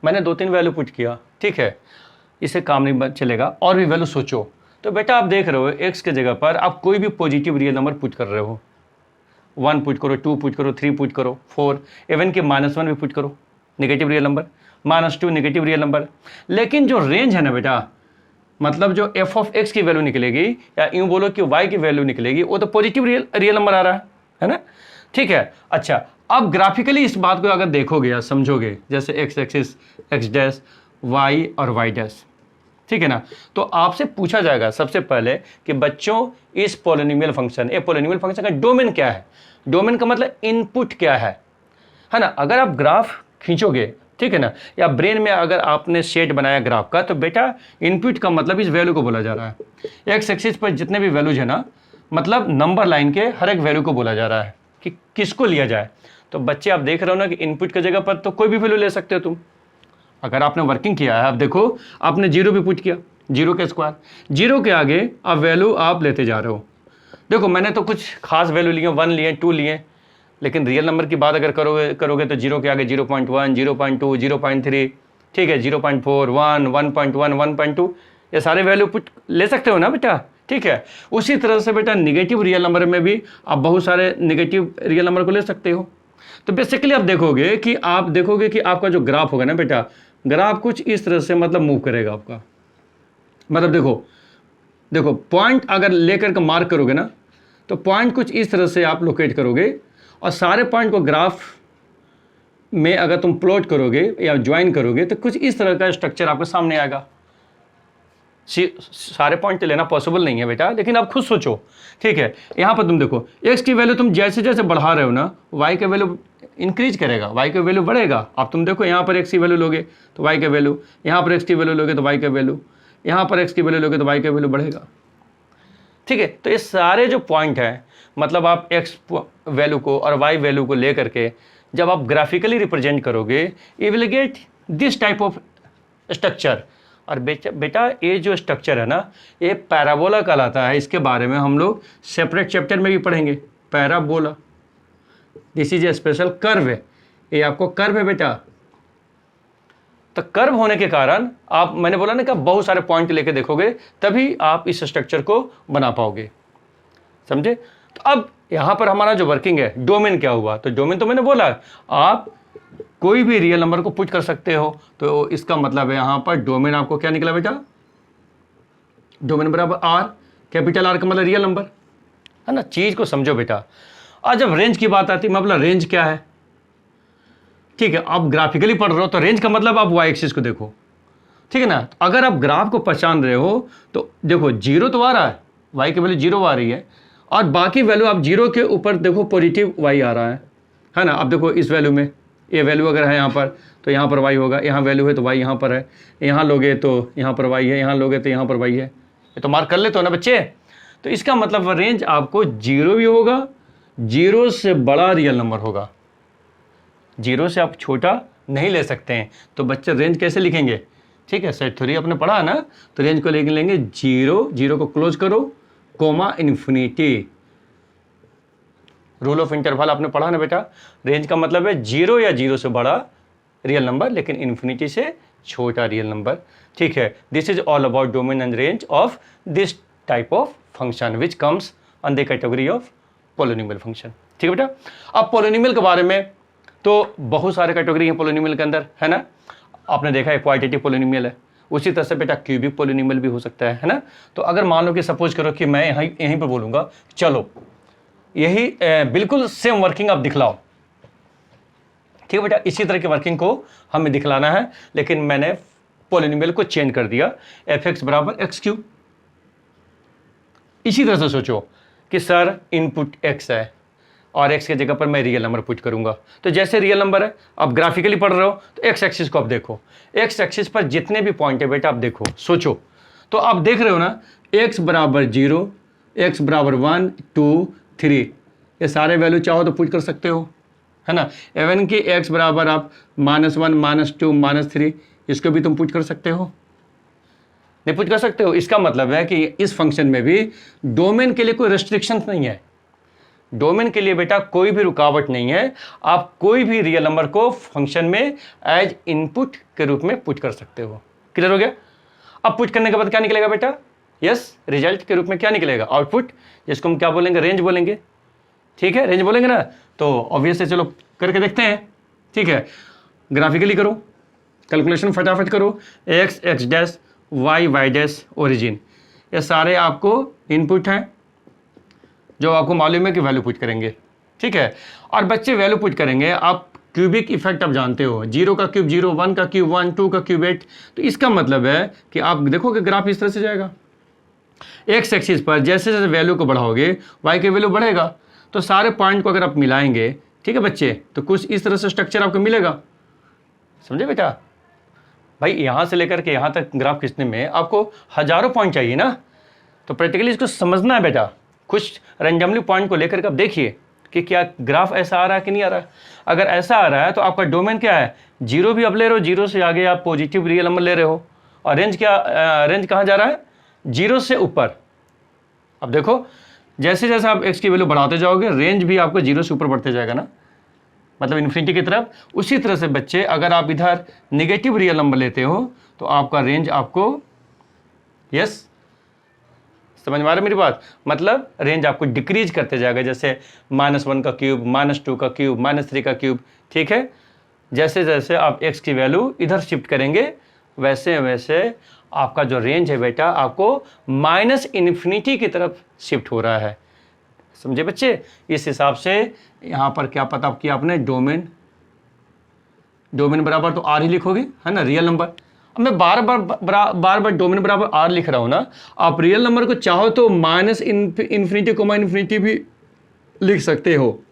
[SPEAKER 1] मैंने 2-3 वैल्यू पुट किया, ठीक है, इसे काम नहीं चलेगा, और भी वैल्यू सोचो। तो बेटा आप देख रहे हो x के जगह पर आप कोई भी पॉजिटिव रियल नंबर पुट कर रहे हो, 1 पुट करो, 2 पुट करो, 3 पुट करो, 4, इवन कि -1 भी पुट करो, negative real number, -2 negative real number. लेकिन जो रेंज है ना बेटा, मतलब जो एफ ऑफ एक्स की वैल्यू निकलेगी, या यूँ बोलो कि वाई की वैल्यू निकलेगी, वो तो पॉजिटिव रियल नंबर आ रहा है ना, ठीक है। अच्छा अब ग्राफिकली इस बात को अगर देखोगे या समझोगे, जैसे X axis X dash, Y और वाई डैश, ठीक है ना, तो आपसे पूछा जाएगा सबसे पहले कि बच्चों इस पॉलिनोमियल फंक्शन, ये पॉलिनोमियल फंक्शन का डोमेन क्या है। डोमेन का मतलब इनपुट क्या है ना। अगर आप ग्राफ खींचोगे, ठीक है ना, या ब्रेन में अगर आपने सेट बनाया ग्राफ का, तो बेटा इनपुट का मतलब इस वैल्यू को बोला जा रहा है। एक्स एक्सिस पर जितने भी वैल्यूज है ना, मतलब नंबर लाइन के हर एक वैल्यू को बोला जा रहा है कि किसको लिया जाए। तो बच्चे आप देख रहे हो ना कि इनपुट की जगह पर तो कोई भी वैल्यू ले सकते हो तुम। अगर आपने वर्किंग किया है, आप देखो आपने 0 भी पुट किया, 0 के स्क्वायर, 0 के आगे अब वैल्यू आप लेते जा रहे हो। देखो मैंने तो कुछ खास वैल्यू लिए, 1 लिए, 2 लिए, लेकिन रियल नंबर की बात अगर करोगे तो 0 के आगे 0.1, 0.2, 0.3, ठीक है, 0.4, 1, 1.1, 1.2, ये सारे वैल्यू पुट ले सकते हो ना बेटा, ठीक है। उसी तरह से बेटा निगेटिव रियल नंबर में भी आप बहुत सारे निगेटिव रियल नंबर को ले सकते हो। तो बेसिकली आप देखोगे कि आपका जो ग्राफ होगा ना बेटा, ग्राफ कुछ इस तरह से मतलब मूव करेगा आपका। मतलब देखो पॉइंट अगर लेकर के मार्क करोगे ना, तो पॉइंट कुछ इस तरह से आप लोकेट करोगे, और सारे पॉइंट को ग्राफ में अगर तुम प्लॉट करोगे या ज्वाइन करोगे, तो कुछ इस तरह का स्ट्रक्चर आपके सामने आएगा। सारे पॉइंट लेना पॉसिबल नहीं है बेटा, लेकिन आप खुद सोचो, ठीक है। यहाँ पर तुम देखो x की वैल्यू तुम जैसे जैसे बढ़ा रहे हो ना, y का वैल्यू इंक्रीज करेगा, y का वैल्यू बढ़ेगा। अब तुम देखो यहाँ पर x की वैल्यू लोगे तो y का वैल्यू, यहाँ पर x की वैल्यू लोगे तो y का वैल्यू, यहाँ पर x की वैल्यू लोगे तो y का वैल्यू बढ़ेगा, ठीक है। तो ये सारे जो पॉइंट हैं, मतलब आप x वैल्यू को और y वैल्यू को लेकर के जब आप ग्राफिकली रिप्रेजेंट करोगे, you will get this type of structure. और बेटा ये जो स्ट्रक्चर है ना, ये पैराबोला कहलाता है। इसके बारे में हम लोग सेपरेट चैप्टर में भी पढ़ेंगे, parabola. This is a special curve है, ये आपको कर्व है बेटा। तो कर्व होने के कारण आप, मैंने बोला ना कि आप बहुत सारे पॉइंट लेके देखोगे, तभी आप इस स्ट्रक्चर को बना पाओगे, समझे। तो अब यहाँ पर हमारा जो वर्किंग है, डोमेन क्या हुआ, तो डोमेन तो मैंने बोला आप कोई भी रियल नंबर को पुट कर सकते हो। तो इसका मतलब है यहाँ पर डोमेन आपको क्या निकला बेटा, डोमेन बराबर R, कैपिटल R का मतलब रियल नंबर है ना। चीज को समझो बेटा। और जब रेंज की बात आती है, मतलब रेंज क्या है, ठीक है, आप ग्राफिकली पढ़ रहे हो तो रेंज का मतलब आप वाई एक्सिस को देखो, ठीक है ना। अगर आप ग्राफ को पहचान रहे हो तो देखो 0 तो आ रहा है, वाई की वैल्यू 0 आ रही है, और बाकी वैल्यू आप 0 के ऊपर देखो पॉजिटिव वाई आ रहा है ना। अब देखो इस वैल्यू में, ये वैल्यू अगर है यहाँ पर तो यहाँ पर वाई होगा, यहाँ वैल्यू है तो वाई यहाँ पर है, यहाँ लोगे तो यहाँ पर वाई है, यहाँ लोगे तो यहाँ पर वाई है। ये तो मार्क कर लेते हो ना बच्चे। तो इसका मतलब रेंज आपको 0 भी होगा, 0 से बड़ा रियल नंबर होगा, 0 से आप छोटा नहीं ले सकते हैं। तो बच्चे रेंज कैसे लिखेंगे, ठीक है, सेट थ्योरी आपने पढ़ा है ना, तो रेंज को लिख लेंगे 0, 0 को क्लोज करो, comma infinity. Rule of interval आपने पढ़ा ना बेटा, रेंज का मतलब है 0 या 0 से बड़ा रियल नंबर लेकिन इन्फिनिटी से छोटा रियल नंबर। ठीक है, this is all about domain and range of this type of function which comes on the category of polynomial function. ठीक है बेटा, अब पोलिनोमियल के बारे में तो बहुत सारे कैटेगरी हैं पोलिनोमियल के अंदर, है ना। आपने देखा है क्वाड्रेटिक पोलिनोमियल है, उसी तरह से बेटा क्यूबिक पोलिनोमियल भी हो सकता है ना। तो अगर मान लो कि सपोज करो कि मैं यहीं पर बोलूँगा चलो यही बिल्कुल सेम वर्किंग आप दिखलाओ। ठीक है बेटा, इसी तरह की वर्किंग को हमें दिखलाना है, लेकिन मैंने पोलिनोमियल को चेंज कर दिया, f(x) = x³। इसी तरह से सोचो कि सर इनपुट x है और x के जगह पर मैं रियल नंबर पुट करूंगा। तो जैसे रियल नंबर है, आप ग्राफिकली पढ़ रहे हो तो x एक्सिस को आप देखो, x एक्सिस पर जितने भी पॉइंट है बेटा आप देखो, सोचो तो आप देख रहे हो ना, x = 0, x = 1, 2, 3, ये सारे वैल्यू चाहो तो पुट कर सकते हो, है ना। इवन कि x बराबर आप -1, -2, -3 इसको भी तुम पुट कर सकते हो, नहीं पुट कर सकते हो। इसका मतलब है कि इस फंक्शन में भी डोमेन के लिए कोई रेस्ट्रिक्शंस नहीं है, डोमेन के लिए बेटा कोई भी रुकावट नहीं है। आप कोई भी रियल नंबर को फंक्शन में एज इनपुट के रूप में पुट कर सकते हो। क्लियर हो गया। अब पुट करने के बाद क्या निकलेगा बेटा, यस रिजल्ट के रूप में क्या निकलेगा, आउटपुट, जिसको हम क्या बोलेंगे, रेंज बोलेंगे। ठीक है, रेंज बोलेंगे ना, तो ऑब्वियसली चलो करके देखते हैं। ठीक है, ग्राफिकली करो, कैलकुलेशन फटाफट करो, x, x', y, y', origin, ये सारे आपको इनपुट हैं जो आपको मालूम है कि वैल्यू पुट करेंगे। ठीक है, और बच्चे वैल्यू पुट करेंगे, आप क्यूबिक इफेक्ट आप जानते हो, 0 का क्यूब 0, 1 का क्यूब 1, 2 का क्यूब 8। तो इसका मतलब है कि आप देखोगे ग्राफ इस तरह से जाएगा, एक्स एक्सिस पर जैसे जैसे वैल्यू को बढ़ाओगे वाई की वैल्यू बढ़ेगा। तो सारे पॉइंट को अगर आप मिलाएंगे, ठीक है बच्चे, तो कुछ इस तरह से स्ट्रक्चर आपको मिलेगा। समझे बेटा, भाई यहाँ से लेकर के यहाँ तक ग्राफ खींचने में आपको हजारों पॉइंट चाहिए ना, तो प्रैक्टिकली इसको समझना है बेटा। कुछ रैंडमली पॉइंट को लेकर के आप देखिए कि क्या ग्राफ ऐसा आ रहा है कि नहीं आ रहा है। अगर ऐसा आ रहा है तो आपका डोमेन क्या है, 0 भी आप ले रहे हो, 0 से आगे आप पॉजिटिव रियल नंबर ले रहे हो, और रेंज क्या, रेंज कहाँ जा रहा है, 0 से ऊपर। अब देखो जैसे जैसे आप x की वैल्यू बढ़ाते जाओगे, रेंज भी आपको 0 से ऊपर बढ़ते जाएगा ना, मतलब इन्फिनिटी की तरफ। उसी तरह से बच्चे अगर आप इधर नेगेटिव रियल नंबर लेते हो तो आपका रेंज आपको, यस समझ में आ रहा है मेरी बात, मतलब रेंज आपको डिक्रीज करते जाएगा, जैसे -1 का क्यूब, -2 का क्यूब, -3 का क्यूब। ठीक है, जैसे जैसे आप x की वैल्यू इधर शिफ्ट करेंगे वैसे वैसे आपका जो रेंज है बेटा आपको -इन्फिनिटी की तरफ शिफ्ट हो रहा है। समझे बच्चे, इस हिसाब से यहाँ पर क्या पता किया आपने, डोमेन, डोमेन बराबर तो r ही लिखोगे, है ना, रियल नंबर। अब मैं बार बार डोमेन बराबर r लिख रहा हूँ ना, आप रियल नंबर को चाहो तो -इन्फिनिटी, इन्फिनिटी भी लिख सकते हो।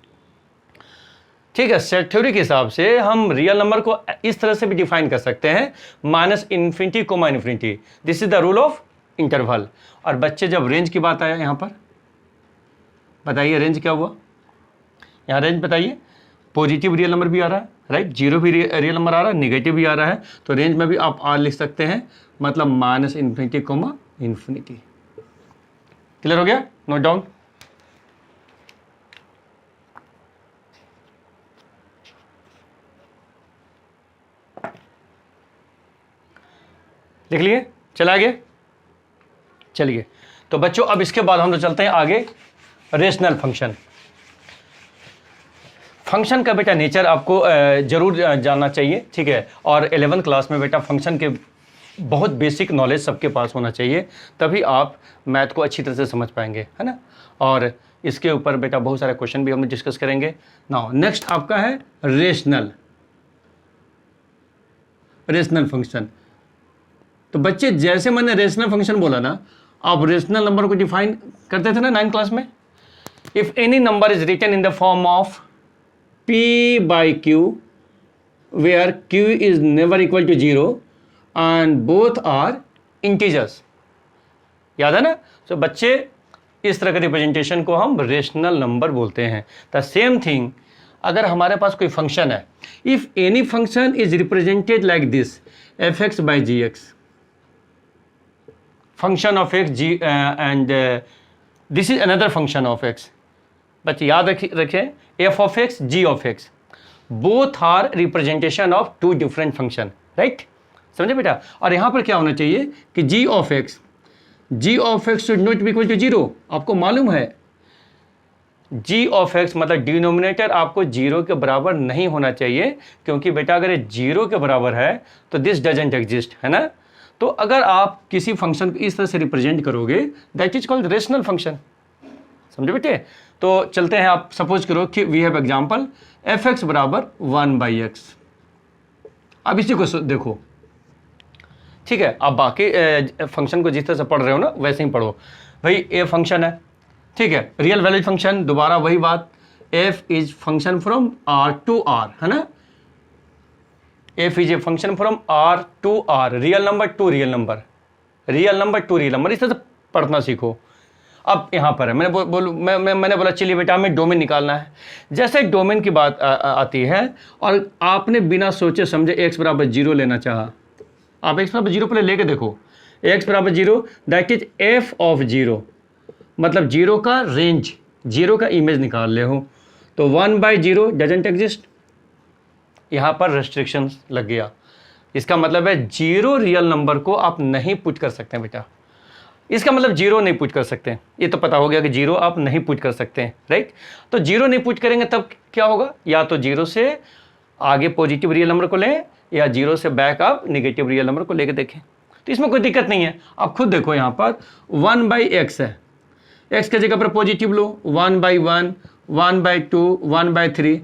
[SPEAKER 1] ठीक है, सेट थ्योरी के हिसाब से हम रियल नंबर को इस तरह से भी डिफाइन कर सकते हैं, -infinity, infinity. This is the rule of interval. और बच्चे जब रेंज की बात आया यहाँ पर, बताइए रेंज क्या हुआ, यहाँ रेंज बताइए, पॉजिटिव रियल नंबर भी आ रहा है, राइट, 0 भी रियल नंबर आ रहा है, नेगेटिव भी आ रहा है, तो रेंज में भी आप r लिख सकते हैं, मतलब -इन्फिनिटी, इन्फिनिटी। क्लियर हो गया, नोट डाउन। लिख लिए, चला आगे, चलिए। तो बच्चों अब इसके बाद हम लोग चलते हैं आगे, रेशनल फंक्शन। फंक्शन का बेटा नेचर आपको जरूर जानना चाहिए, ठीक है, और 11th क्लास में बेटा फंक्शन के बहुत बेसिक नॉलेज सबके पास होना चाहिए, तभी आप मैथ को अच्छी तरह से समझ पाएंगे, है ना। और इसके ऊपर बेटा बहुत सारे क्वेश्चन भी हम लोग डिस्कस करेंगे। नाउ नेक्स्ट आपका है रेशनल फंक्शन। तो बच्चे जैसे मैंने रेशनल फंक्शन बोला ना, आप रेशनल नंबर को डिफाइन करते थे ना 9th क्लास में। If any number is written in the form of p/q where q is never equal to 0 and both are integers, याद है ना। तो बच्चे इस तरह के रिप्रेजेंटेशन को हम रेशनल नंबर बोलते हैं। द सेम थिंग, अगर हमारे पास कोई फंक्शन है, if any function is represented like this, f(x/gx), function of x g and this is another function of x. बच्चे याद रखें, F of X, G of X, both are representation of two different function, right? समझे बेटा? और यहां पर क्या होना चाहिए कि G of X should not be equal to zero. आपको मालूम है जी ऑफ एक्स मतलब डिनोमिनेटर आपको जीरो के बराबर नहीं होना चाहिए, क्योंकि बेटा अगर ये जीरो के बराबर है तो दिस डजंट एग्जिस्ट, है ना? तो अगर आप किसी फंक्शन को इस तरह से रिप्रेजेंट करोगे, that is called rational function. समझे बेटे? तो चलते हैं, आप सपोज करो कि we have example F X बराबर 1/x। अब इसी को देखो, ठीक है? आप बाकी फंक्शन को जिस तरह से पढ़ रहे हो ना वैसे ही पढ़ो। भाई ए फंक्शन है, ठीक है, रियल वैल्यूड फंक्शन, दोबारा वही बात, F is function from R to R, है ना? F is a function from R to R, real number to real number, real number to real number, इस तरह से पढ़ना सीखो। अब यहाँ पर है, मैंने बोला चलिए बेटा हमें डोमेन निकालना है। जैसे डोमेन की बात आती है और आपने बिना सोचे समझे एक्स बराबर जीरो लेना चाहा, आप एक्स बराबर जीरो पहले लेके देखो। एक्स बराबर zero that is F of zero, मतलब जीरो का रेंज, जीरो का इमेज निकाल ले हो, तो 1/0 डजंट एग्जिस्ट। यहाँ पर रेस्ट्रिक्शंस लग गया, इसका मतलब है जीरो रियल नंबर को आप नहीं पुट कर सकते हैं बेटा। इसका मतलब जीरो नहीं पुट कर सकते हैं, ये तो पता हो गया कि जीरो आप नहीं पुट कर सकते हैं, राइट? तो जीरो नहीं पुट करेंगे तब क्या होगा? या तो जीरो से आगे पॉजिटिव रियल नंबर को लें, या जीरो से बैक आप नेगेटिव रियल नंबर को लेके देखें। तो इसमें कोई दिक्कत नहीं है। आप खुद देखो, यहाँ पर 1/x है, x के जगह पर पॉजिटिव लो, 1/1, 1/2, 1/3,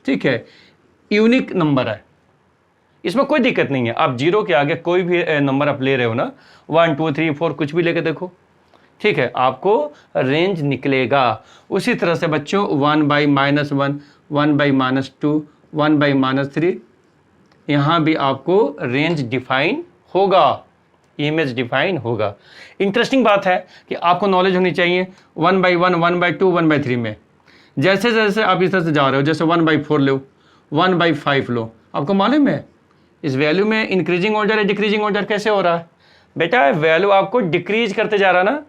[SPEAKER 1] ठीक है, यूनिक नंबर है, इसमें कोई दिक्कत नहीं है। आप जीरो के आगे कोई भी नंबर आप ले रहे हो ना, 1 2 3 4 कुछ भी लेके देखो, ठीक है, आपको रेंज निकलेगा। उसी तरह से बच्चों 1/-1, 1/-2, 1/-3, यहाँ भी आपको रेंज डिफाइन होगा, इमेज डिफाइन होगा। इंटरेस्टिंग बात है कि आपको नॉलेज होनी चाहिए 1/1, 1/2, 1/3 में। जैसे जैसे आप इस तरह से जा रहे हो, जैसे 1/4 लो, 1/5 लो, आपको मालूम है इस वैल्यू में इंक्रीजिंग ऑर्डर है डिक्रीजिंग ऑर्डर कैसे हो रहा है? बेटा वैल्यू आपको डिक्रीज करते जा रहा ना।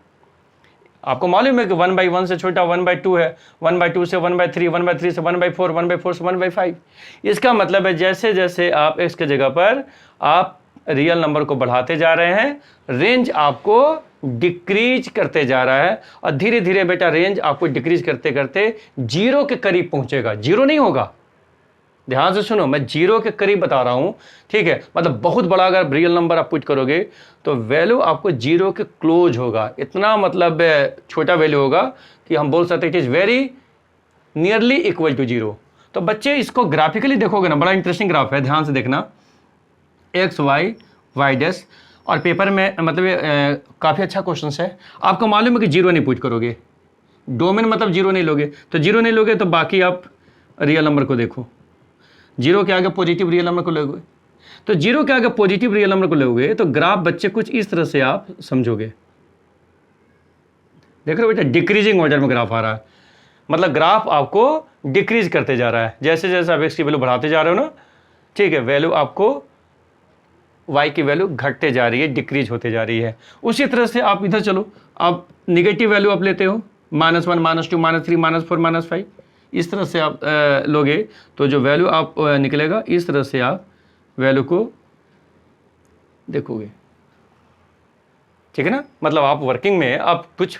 [SPEAKER 1] आपको मालूम है कि 1/1 से छोटा 1/2 है, 1/2 से 1/3, 1/3 से 1/4, 1/4 से 1/5। इसका मतलब है जैसे जैसे आप x के जगह पर आप रियल नंबर को बढ़ाते जा रहे हैं, रेंज आपको डिक्रीज करते जा रहा है, और धीरे धीरे बेटा रेंज आपको डिक्रीज करते करते जीरो के करीब पहुंचेगा। जीरो नहीं होगा, ध्यान से सुनो, मैं जीरो के करीब बता रहा हूं, ठीक है? मतलब बहुत बड़ा अगर रियल नंबर आप पुट करोगे तो वैल्यू आपको जीरो के क्लोज होगा, इतना मतलब छोटा वैल्यू होगा कि हम बोल सकते हैं it is very nearly equal to zero. तो बच्चे इसको ग्राफिकली देखोगे ना, बड़ा इंटरेस्टिंग ग्राफ है, ध्यान से देखना, एक्स वाई वाई डैश, और पेपर में मतलब काफ़ी अच्छा क्वेश्चन है। आपको मालूम है कि जीरो नहीं पुट करोगे, डोमेन मतलब जीरो नहीं लोगे, तो जीरो नहीं लोगे तो बाकी आप रियल नंबर को देखो, जीरो के आगे पॉजिटिव रियल नंबर को लोगे, तो जीरो के आगे पॉजिटिव रियल नंबर को लोगे तो ग्राफ बच्चे कुछ इस तरह से आप समझोगे। देख रहे हो बेटा, डिक्रीजिंग ऑर्डर में ग्राफ आ रहा है, मतलब ग्राफ आपको डिक्रीज करते जा रहा है। जैसे जैसे आप एक्स की वैल्यू बढ़ाते जा रहे हो ना, ठीक है, वैल्यू आपको वाई की वैल्यू घटते जा रही है, डिक्रीज होते जा रही है। उसी तरह से आप इधर चलो, आप निगेटिव वैल्यू आप लेते हो, -1, -2, -3, -4, -5, इस तरह से आप लोगे तो जो वैल्यू आप निकलेगा इस तरह से आप वैल्यू को देखोगे, ठीक है ना? मतलब आप वर्किंग में आप कुछ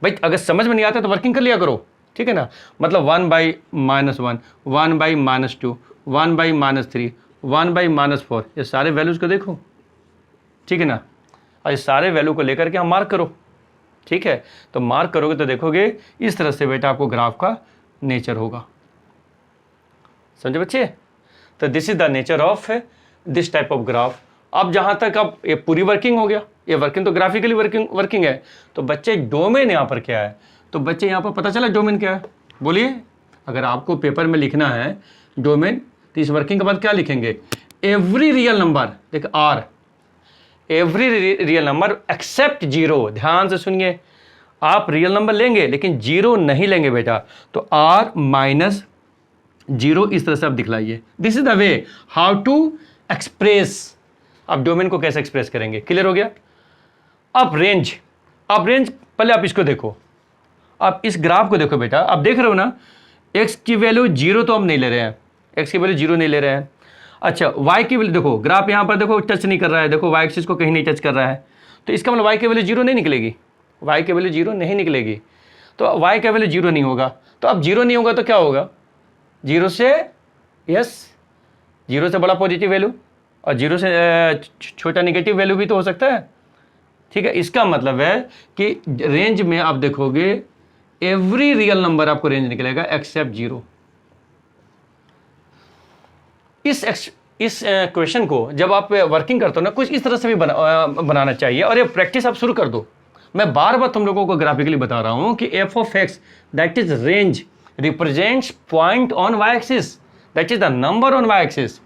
[SPEAKER 1] भाई अगर समझ में नहीं आता तो वर्किंग कर लिया करो, ठीक है ना? मतलब 1/-1, 1/-2, 1/-3, 1/-4, ये सारे वैल्यूज को देखो, ठीक है ना? और इस सारे वैल्यू को लेकर के हम मार्क करो, ठीक है? तो मार्क करोगे तो देखोगे इस तरह से बेटा आपको ग्राफ का नेचर होगा। समझे बच्चे? तो this is the nature of this type of graph. अब जहां तक अब ये पूरी वर्किंग हो गया, ये वर्किंग तो ग्राफिकली वर्किंग है, तो बच्चे डोमेन यहां पर क्या है? तो बच्चे यहां पर पता चला डोमेन क्या है? बोलिए, अगर आपको पेपर में लिखना है डोमेन तो इस वर्किंग के बाद क्या लिखेंगे? एवरी रियल नंबर, देख R, every real number except zero. ध्यान से सुनिए, आप रियल नंबर लेंगे लेकिन जीरो नहीं लेंगे बेटा, तो R-0 इस तरह से आप दिखलाइए। This is the way how to express, आप डोमेन को कैसे एक्सप्रेस करेंगे। क्लियर हो गया? अब रेंज पहले आप इसको देखो, आप इस ग्राफ को देखो बेटा, आप देख रहे हो ना, x की वैल्यू 0 तो हम नहीं ले रहे हैं, x की वैल्यू 0 नहीं ले रहे हैं। अच्छा y की वैल्यू देखो, ग्राफ यहाँ पर देखो टच नहीं कर रहा है, देखो y एक्सिस को कहीं नहीं टच कर रहा है, तो इसका मतलब y की वैल्यू 0 नहीं निकलेगी, y की वैल्यू 0 नहीं निकलेगी, तो y का वैल्यू 0 नहीं होगा। तो अब 0 नहीं होगा तो क्या होगा, 0 से यस 0 से बड़ा पॉजिटिव वैल्यू और 0 से छोटा नेगेटिव वैल्यू भी तो हो सकता है। ठीक है, इसका मतलब है कि रेंज में आप देखोगे एवरी रियल नंबर आपको रेंज निकलेगा एक्सेप्ट 0। इस क्वेश्चन को जब आप वर्किंग करते हो ना, कुछ इस तरह से भी बनाना चाहिए, और ये प्रैक्टिस आप शुरू कर दो। मैं बार बार तुम लोगों को ग्राफिकली बता रहा हूं कि F of X that is range represents point on Y axis, that is the number on Y axis.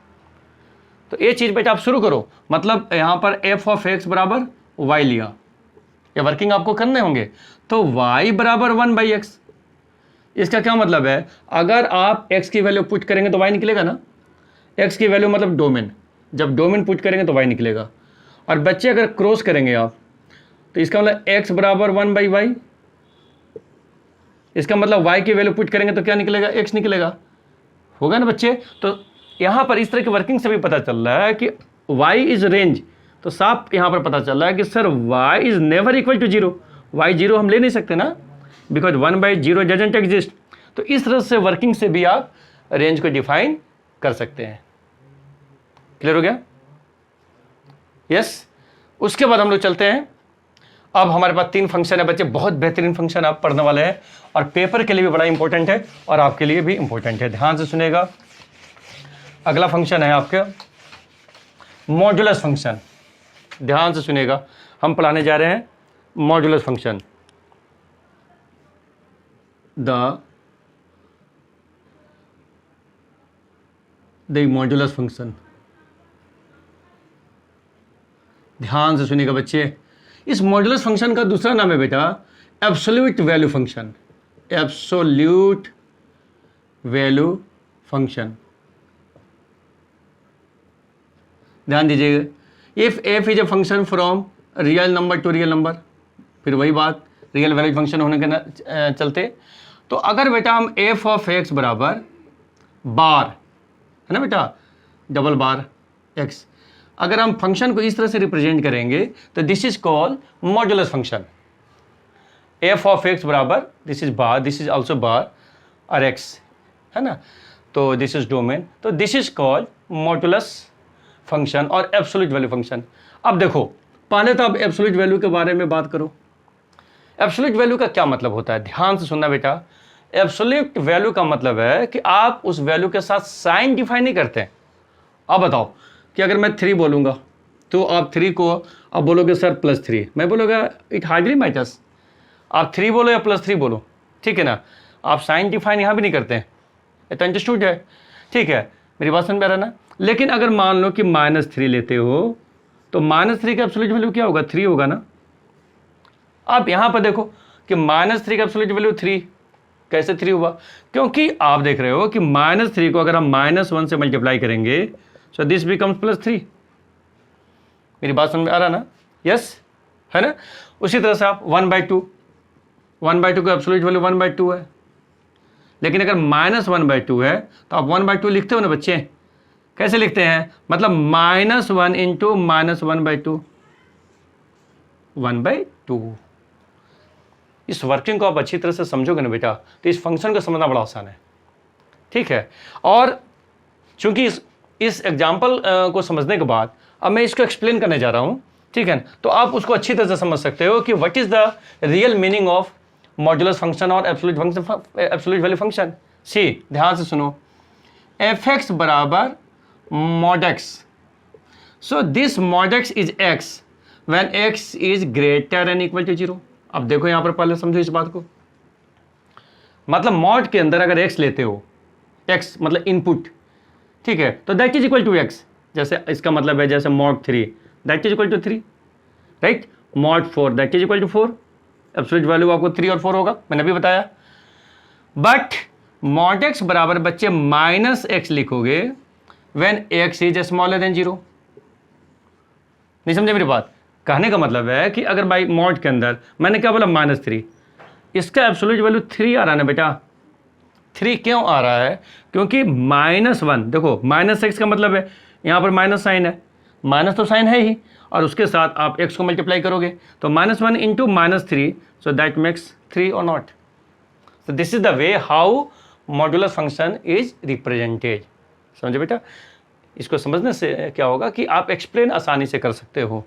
[SPEAKER 1] तो ये चीज बेटा आप शुरू करो, मतलब यहां पर एफ ऑफ एक्स बराबर वाई लिया, ये वर्किंग आपको करने होंगे, तो y बराबर 1/x। इसका क्या मतलब है, अगर आप x की वैल्यू पुट करेंगे तो y निकलेगा ना, x की वैल्यू मतलब डोमेन, जब डोमेन पुट करेंगे तो y निकलेगा। और बच्चे अगर क्रॉस करेंगे आप, तो इसका मतलब x बराबर 1/y, इसका मतलब y की वैल्यू पुट करेंगे तो क्या निकलेगा, x निकलेगा, होगा ना बच्चे। तो यहां पर इस तरह की वर्किंग से भी पता चल रहा है कि y इज रेंज, तो साफ यहां पर पता चल रहा है कि sir y is never equal to 0, y 0 हम ले नहीं सकते ना, बिकॉज 1/0 डजंट एग्जिस्ट। तो इस तरह से वर्किंग से भी आप रेंज को डिफाइन कर सकते हैं। क्लियर हो गया, यस। उसके बाद हम लोग चलते हैं, अब हमारे पास 3 फंक्शन है बच्चे, बहुत बेहतरीन फंक्शन आप पढ़ने वाले हैं, और पेपर के लिए भी बड़ा इंपॉर्टेंट है और आपके लिए भी इंपॉर्टेंट है, ध्यान से सुनेगा। अगला फंक्शन है आपका मॉड्यूलस फंक्शन, ध्यान से सुनेगा, हम पढ़ाने जा रहे हैं modulus function. The modulus function, ध्यान से सुनिएगा बच्चे। इस मॉड्यूलस फंक्शन का दूसरा नाम है बेटा absolute value function, absolute value function. ध्यान दीजिएगा, if F is a function from real number to real number, फिर वही बात रियल वैल्यू फंक्शन होने के चलते, तो अगर बेटा हम एफ ऑफ एक्स बराबर बार, है ना बेटा, डबल बार एक्स, अगर हम फंक्शन को इस तरह से रिप्रेजेंट करेंगे तो this is called modulus function. F of X बराबर this is bar, this is also bar और एक्स, है ना, तो दिस इज डोमेन, तो this is called modulus function और एब्सोल्यूट वैल्यू फंक्शन। अब देखो, पहले तो आप एब्सोल्यूट वैल्यू के बारे में बात करो। एब्सोल्यूट वैल्यू का क्या मतलब होता है, ध्यान से सुनना बेटा। एब्सोल्यूट वैल्यू का मतलब है कि आप उस वैल्यू के साथ साइन डिफाइन नहीं करते हैं। अब बताओ कि अगर मैं 3 बोलूँगा तो आप 3 को अब बोलोगे सर +3, मैं बोलूँगा इट हार्डली मैटर्स, आप 3 बोलो या +3 बोलो, ठीक है ना, आप साइन डिफाइन यहाँ भी नहीं करते हैं, ये तो अंडरस्टूड है, ठीक है, मेरी बात समझ में आ रहा ना। लेकिन अगर मान लो कि -3 लेते हो तो -3 का एब्सोल्यूट वैल्यू क्या होगा, 3 होगा ना। आप यहाँ पर देखो कि -3 का एब्सोल्यूट वैल्यू 3, कैसे 3 हुआ, क्योंकि आप देख रहे हो कि -3 को अगर हम -1 से मल्टीप्लाई करेंगे सो दिस बिकम्स +3। मेरी बात समझ में आ रहा ना, यस, है ना। उसी तरह से आप 1/2 का एब्सोल्यूट वैल्यू 1/2 है, लेकिन अगर -1/2 है तो आप 1/2 लिखते हो ना बच्चे, कैसे लिखते हैं, मतलब -1 × -1/2, 1/2। इस वर्किंग को आप अच्छी तरह से समझोगे ना बेटा, तो इस फंक्शन को समझना बड़ा आसान है, ठीक है। और चूंकि इस एग्जाम्पल को समझने के बाद अब मैं इसको एक्सप्लेन करने जा रहा हूं, ठीक है, तो आप उसको अच्छी तरह से समझ सकते हो कि what is the real meaning of modulus function और एब्सोल्यूट वैल्यू फंक्शन। सी, ध्यान से सुनो, एफ एक्स बराबर mod x, so this mod x is x when x is greater than equal to 0। अब देखो यहां पर पहले समझो इस बात को, मतलब मॉड के अंदर अगर x लेते हो, x मतलब इनपुट, ठीक है, तो that is equal to x, जैसे इसका मतलब है जैसे mod 3 that is equal to 3, right, mod 4 that is equal to 4, absolute value आपको 3 और 4 होगा, मैंने अभी बताया। बट mod x बराबर बच्चे -x लिखोगे when x is smaller than 0। नहीं समझे मेरी बात, कहने का मतलब है कि अगर भाई मॉड के अंदर मैंने क्या बोला -3, इसका एब्सोल्यूट वैल्यू 3 आ रहा है ना बेटा। 3 क्यों आ रहा है? क्योंकि -1, देखो -x का मतलब है यहाँ पर माइनस साइन है, माइनस तो साइन है ही, और उसके साथ आप x को मल्टीप्लाई करोगे तो -1 इंटू -3, सो दैट मेक्स 3 और not. So this is the way how modulus function is represented. समझे बेटा? इसको समझने से क्या होगा कि आप एक्सप्लेन आसानी से कर सकते हो,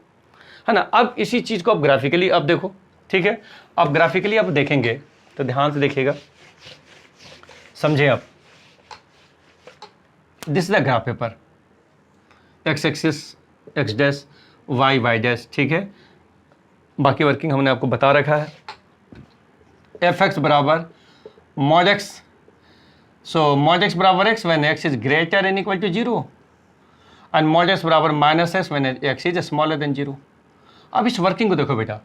[SPEAKER 1] है ना। अब इसी चीज़ को आप ग्राफिकली अब देखो, ठीक है। अब ग्राफिकली आप देखेंगे तो ध्यान से देखिएगा, समझे आप। This is the graph paper, X axis X dash, Y Y dash, ठीक है। बाकी वर्किंग हमने आपको बता रखा है। एफ एक्स बराबर mod X, so mod X बराबर X when X is greater N equal to 0 and mod X बराबर minus X when X is smaller than 0। अब इस वर्किंग को देखो बेटा,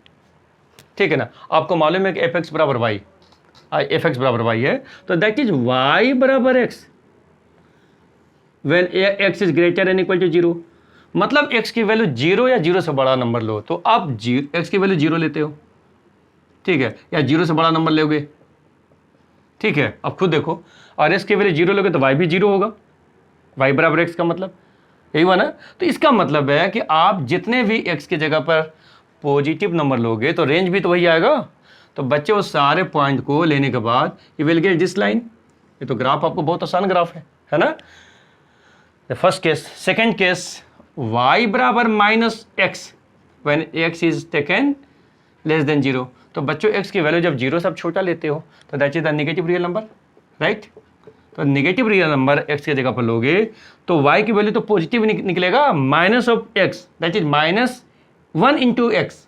[SPEAKER 1] ठीक है ना। आपको मालूम है कि एफ एक्स बराबर वाई, एफ एक्स बराबर वाई है, तो दैट इज वाई बराबर X when X is greater N equal to 0। मतलब x की वैल्यू 0 या 0 से बड़ा नंबर लो तो आप x की वैल्यू 0 लेते हो, ठीक है, या 0 से बड़ा नंबर लोगे, ठीक है। अब खुद देखो, और x की वैल्यू 0 लोगे तो y भी 0 होगा, y बराबर x का मतलब यही हुआ ना। तो इसका मतलब है कि आप जितने भी x की जगह पर पॉजिटिव नंबर लोगे तो रेंज भी तो वही आएगा। तो बच्चे वो सारे पॉइंट को लेने के बाद you will get this line. ये तो ग्राफ आपको बहुत आसान ग्राफ है ना। First case. Second case, y बराबर -x when x is taken less than 0। तो बच्चों x की वैल्यू जब 0 से आप छोटा लेते हो तो that is the negative real number, right. तो नेगेटिव रियल नंबर x की जगह पर लोगे तो y की वैल्यू तो पॉजिटिव निकलेगा, minus of x, that is -1 into x.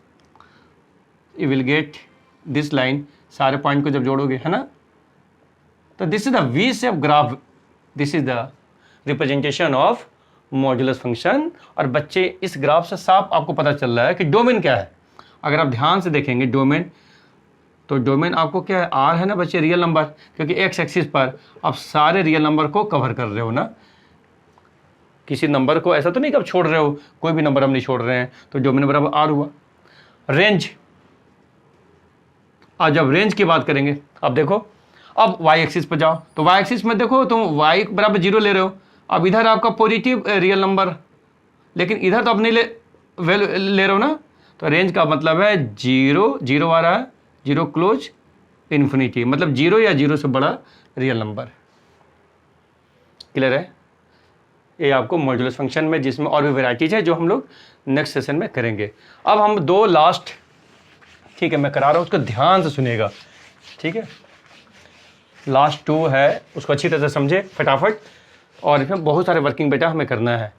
[SPEAKER 1] You will get this line, सारे पॉइंट को जब जोड़ोगे, है ना। तो this is the V shape graph, this is the representation of modulus function. और बच्चे इस ग्राफ से साफ आपको पता चल रहा है कि डोमेन क्या है। अगर आप ध्यान से देखेंगे डोमेन, तो डोमेन आपको क्या है, आर है ना बच्चे, रियल नंबर, क्योंकि एक्स एक्सिस पर आप सारे रियल नंबर को कवर कर रहे हो ना। किसी नंबर को ऐसा तो नहीं कि आप छोड़ रहे हो, कोई भी नंबर हम नहीं छोड़ रहे हैं, तो डोमेन बराबर आर हुआ। रेंज, आज जब रेंज की बात करेंगे, अब देखो, अब वाई एक्सिस पर जाओ तो वाई एक्सिस में देखो तो वाई बराबर 0 ले रहे हो। अब इधर आपका पॉजिटिव रियल नंबर, लेकिन इधर तो आप नहीं वैल्यू ले रहे हो ना। तो रेंज का मतलब है 0 0 आ रहा है, 0 क्लोज इन्फिनिटी, मतलब 0 या 0 से बड़ा रियल नंबर। क्लियर है? ये आपको मॉड्यूलस फंक्शन में, जिसमें और भी वेराइटीज है जो हम लोग नेक्स्ट सेशन में करेंगे। अब हम 2 लास्ट, ठीक है, मैं करा रहा हूँ, उसको ध्यान से सुनिएगा, ठीक है। लास्ट 2 है, उसको अच्छी तरह से समझे फटाफट, और इसमें बहुत सारे वर्किंग बेटा हमें करना है।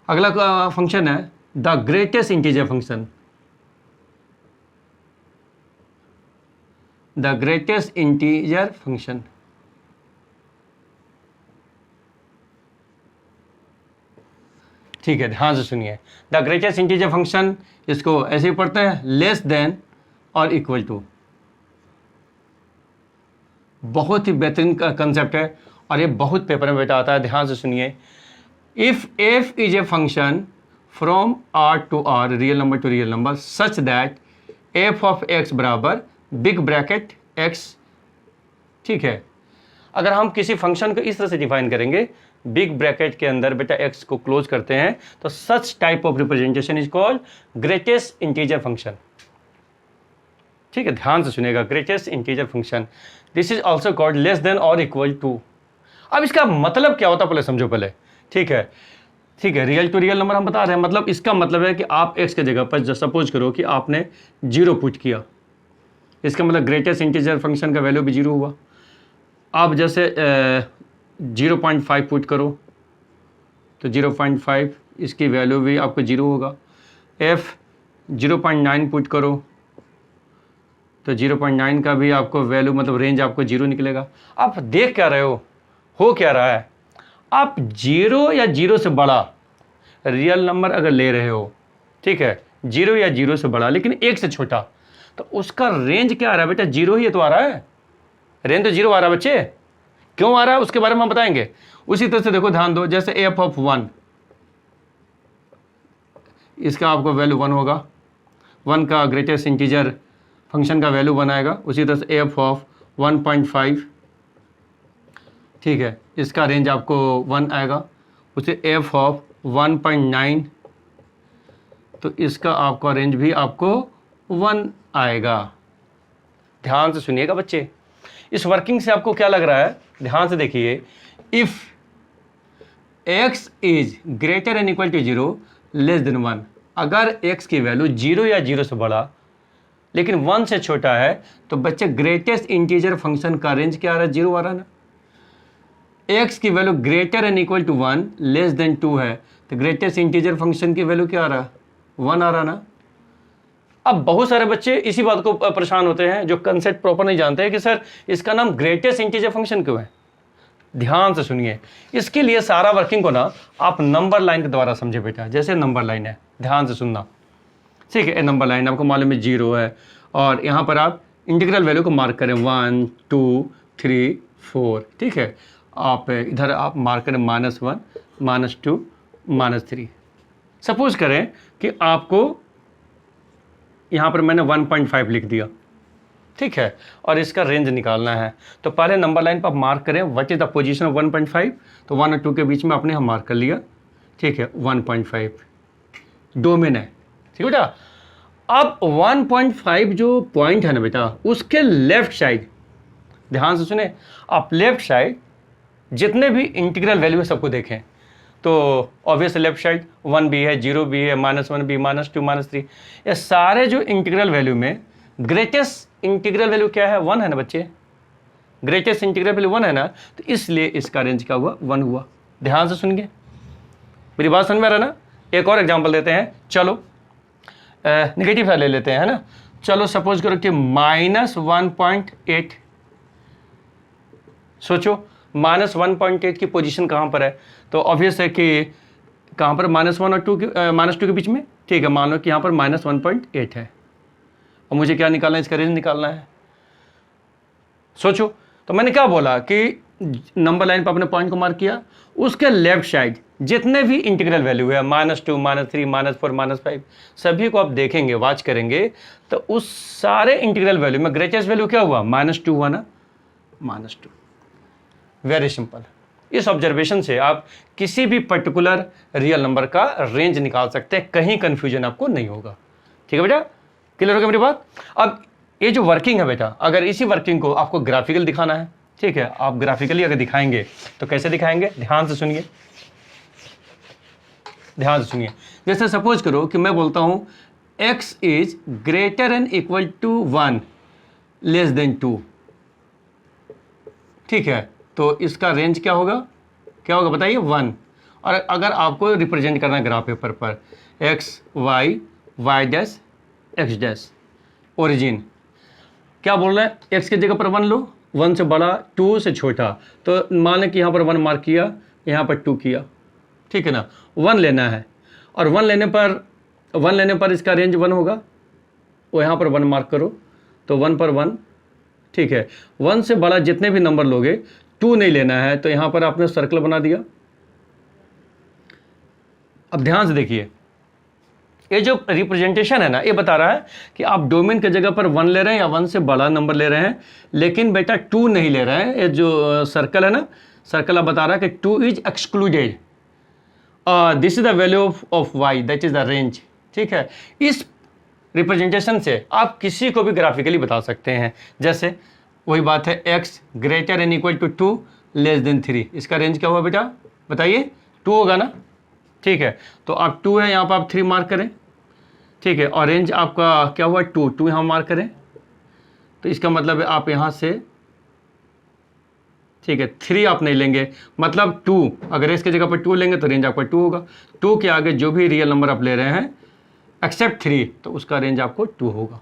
[SPEAKER 1] अगला फंक्शन है the greatest integer function. The greatest integer function, ठीक है, ध्यान से सुनिए। द ग्रेटेस्ट इंटीजर फंक्शन, इसको ऐसे ही पढ़ते हैं, लेस देन और इक्वल टू। बहुत ही बेहतरीन का कंसेप्ट है और ये बहुत पेपर में बेटा आता है, ध्यान से सुनिए। If f is a function from r to r, real number to real number, such that f of x बराबर बिग ब्रैकेट x, ठीक है। अगर हम किसी फंक्शन को इस तरह से डिफाइन करेंगे, बिग ब्रैकेट के अंदर बेटा x को क्लोज करते हैं, तो such type of representation is called greatest integer function, ठीक है। ध्यान से सुनिएगा, greatest integer function, this is also called less than और इक्वल टू। अब इसका मतलब क्या होता है पहले समझो पहले, ठीक है, ठीक है। रियल टू रियल नंबर हम बता रहे हैं, मतलब इसका मतलब है कि आप x के जगह पर सपोज करो कि आपने 0 पुट किया, इसका मतलब ग्रेटेस्ट इंटीजर फंक्शन का वैल्यू भी 0 हुआ। आप जैसे 0.5 पुट करो तो 0.5 इसकी वैल्यू भी आपको 0 होगा। f 0.9 पुट करो तो 0.9 का भी आपको वैल्यू, मतलब रेंज आपको 0 निकलेगा। आप देख क्या रहे हो क्या रहा है, आप 0 या 0 से बड़ा रियल नंबर अगर ले रहे हो, ठीक है, 0 या 0 से बड़ा लेकिन 1 से छोटा, तो उसका रेंज क्या आ रहा है बेटा, 0 ही तो आ रहा है, रेंज तो 0 आ रहा है बच्चे। क्यों आ रहा है उसके बारे में हम बताएंगे। उसी तरह से देखो, ध्यान दो, जैसे f ऑफ 1, इसका आपको वैल्यू 1 होगा, 1 का ग्रेटेस्ट इंटीजर फंक्शन का वैल्यू 1 आएगा। उसी तरह से एफ ऑफ 1.5, ठीक है, इसका रेंज आपको 1 आएगा। उसे एफ ऑफ 1.9, तो इसका आपका रेंज भी आपको 1 आएगा। ध्यान से सुनिएगा बच्चे, इस वर्किंग से आपको क्या लग रहा है, ध्यान से देखिए। If x is greater N equal to 0 less than 1, अगर x की वैल्यू 0 या 0 से बड़ा लेकिन 1 से छोटा है, तो बच्चे ग्रेटेस्ट इंटीजर फंक्शन का रेंज क्या आ रहा है, 0 आ रहा है ना। x की value greater N equal to 1 less than 2 है, तो ग्रेटेस्ट इंटीजर फंक्शन की वैल्यू क्या आ रहा है, 1 आ रहा ना। अब बहुत सारे बच्चे इसी बात को परेशान होते हैं जो कंसेप्ट प्रॉपर नहीं जानते हैं कि सर इसका नाम ग्रेटेस्ट इंटीजर फंक्शन क्यों है। ध्यान से सुनिए, इसके लिए सारा वर्किंग को ना आप नंबर लाइन के द्वारा समझे बेटा। जैसे नंबर लाइन है, ध्यान से सुनना, ठीक है। नंबर लाइन आपको मालूम है 0 है, और यहाँ पर आप इंटीग्रल वैल्यू को मार्क करें 1 2 3 4, ठीक है। आप इधर आप मार्क करें -1 -2 -3। सपोज करें कि आपको यहाँ पर मैंने 1.5 लिख दिया, ठीक है, और इसका रेंज निकालना है। तो पहले नंबर लाइन पर आप मार्क करें what is the position of 1.5, तो 1 और 2 के बीच में आपने हम मार्क कर लिया, ठीक है। 1.5 डोमेन है, ठीक है बेटा। अब 1.5 जो पॉइंट है ना बेटा, उसके लेफ्ट साइड, ध्यान से सुने, आप लेफ्ट साइड जितने भी इंटीग्रल वैल्यू है सबको देखें, तो ऑब्वियस लेफ्ट साइड 1 भी है, 0 भी है, -1 भी, -2 -3, ये सारे जो इंटीग्रल वैल्यू में ग्रेटेस्ट इंटीग्रल वैल्यू क्या है, 1 है ना बच्चे। ग्रेटेस्ट इंटीग्रल वैल्यू 1 है ना, तो इसलिए इसका रेंज क्या हुआ, 1 हुआ। ध्यान से सुनिए, मेरी बात समझ में आ रहा है ना। एक और एग्जांपल देते हैं, चलो नेगेटिव ले लेते हैं, है ना। चलो सपोज करो कि -1.8, सोचो -1.8 की पोजीशन कहाँ पर है, तो ऑब्वियस है कि कहाँ पर, -1 और -2 के बीच में, ठीक है। मान लो कि यहाँ पर -1.8 है, और मुझे क्या निकालना है, इसका रेंज निकालना है। सोचो, तो मैंने क्या बोला कि नंबर लाइन पर अपने पॉइंट को मार्क किया, उसके लेफ्ट साइड जितने भी इंटीग्रल वैल्यू है, -2 -3 -4 -5, सभी को आप देखेंगे, वॉच करेंगे, तो उस सारे इंटीग्रल वैल्यू में ग्रेटेस्ट वैल्यू क्या हुआ, -2 हुआ ना, -2। Very simple. इस ऑब्जर्वेशन से आप किसी भी पर्टिकुलर रियल नंबर का रेंज निकाल सकते हैं, कहीं कंफ्यूजन आपको नहीं होगा, ठीक है बेटा। क्लियर हो गया मेरी बात। अब ये जो वर्किंग है बेटा, अगर इसी वर्किंग को आपको ग्राफिकल दिखाना है, ठीक है, आप ग्राफिकली अगर दिखाएंगे तो कैसे दिखाएंगे, ध्यान से सुनिए, ध्यान से सुनिए। जैसे सपोज करो कि मैं बोलता हूं x is greater N equal to 1 less than 2, ठीक है, तो इसका रेंज क्या होगा, क्या होगा बताइए, 1। और अगर आपको रिप्रेजेंट करना है ग्राफ पेपर पर, x y y dash x dash, origin क्या बोल रहा है, x की जगह पर 1 लो, 1 से बड़ा 2 से छोटा, तो मान लें कि यहाँ पर 1 मार्क किया, यहाँ पर 2 किया, ठीक है ना। 1 लेना है, और 1 लेने पर इसका रेंज 1 होगा, वो यहाँ पर 1 मार्क करो, तो 1 पर 1, ठीक है। 1 से बड़ा जितने भी नंबर लोगे, 2 नहीं लेना है, तो यहाँ पर आपने सर्कल बना दिया। अब ध्यान से देखिए, ये जो रिप्रेजेंटेशन है ना, ये बता रहा है कि आप डोमेन की जगह पर 1 ले रहे हैं या 1 से बड़ा नंबर ले रहे हैं, लेकिन बेटा 2 नहीं ले रहे हैं। ये जो सर्कल है ना, सर्कल अब बता रहा है कि 2 is excluded, this is the value of y, that is the range, ठीक है। इस रिप्रेजेंटेशन से आप किसी को भी ग्राफिकली बता सकते हैं। जैसे वही बात है, x greater N equal to 2 less than 3, इसका रेंज क्या हुआ बेटा, बताइए, 2 होगा ना, ठीक है। तो आप 2 है, यहाँ पर आप 3 मार्क करें, ठीक है, और रेंज आपका क्या हुआ, 2 यहाँ मार्क करें, तो इसका मतलब है आप यहाँ से, ठीक है, 3 आप नहीं लेंगे, मतलब 2, अगर इसके जगह पर 2 लेंगे तो रेंज आपका 2 होगा। 2 के आगे जो भी रियल नंबर आप ले रहे हैं एक्सेप्ट 3, तो उसका रेंज आपको 2 होगा।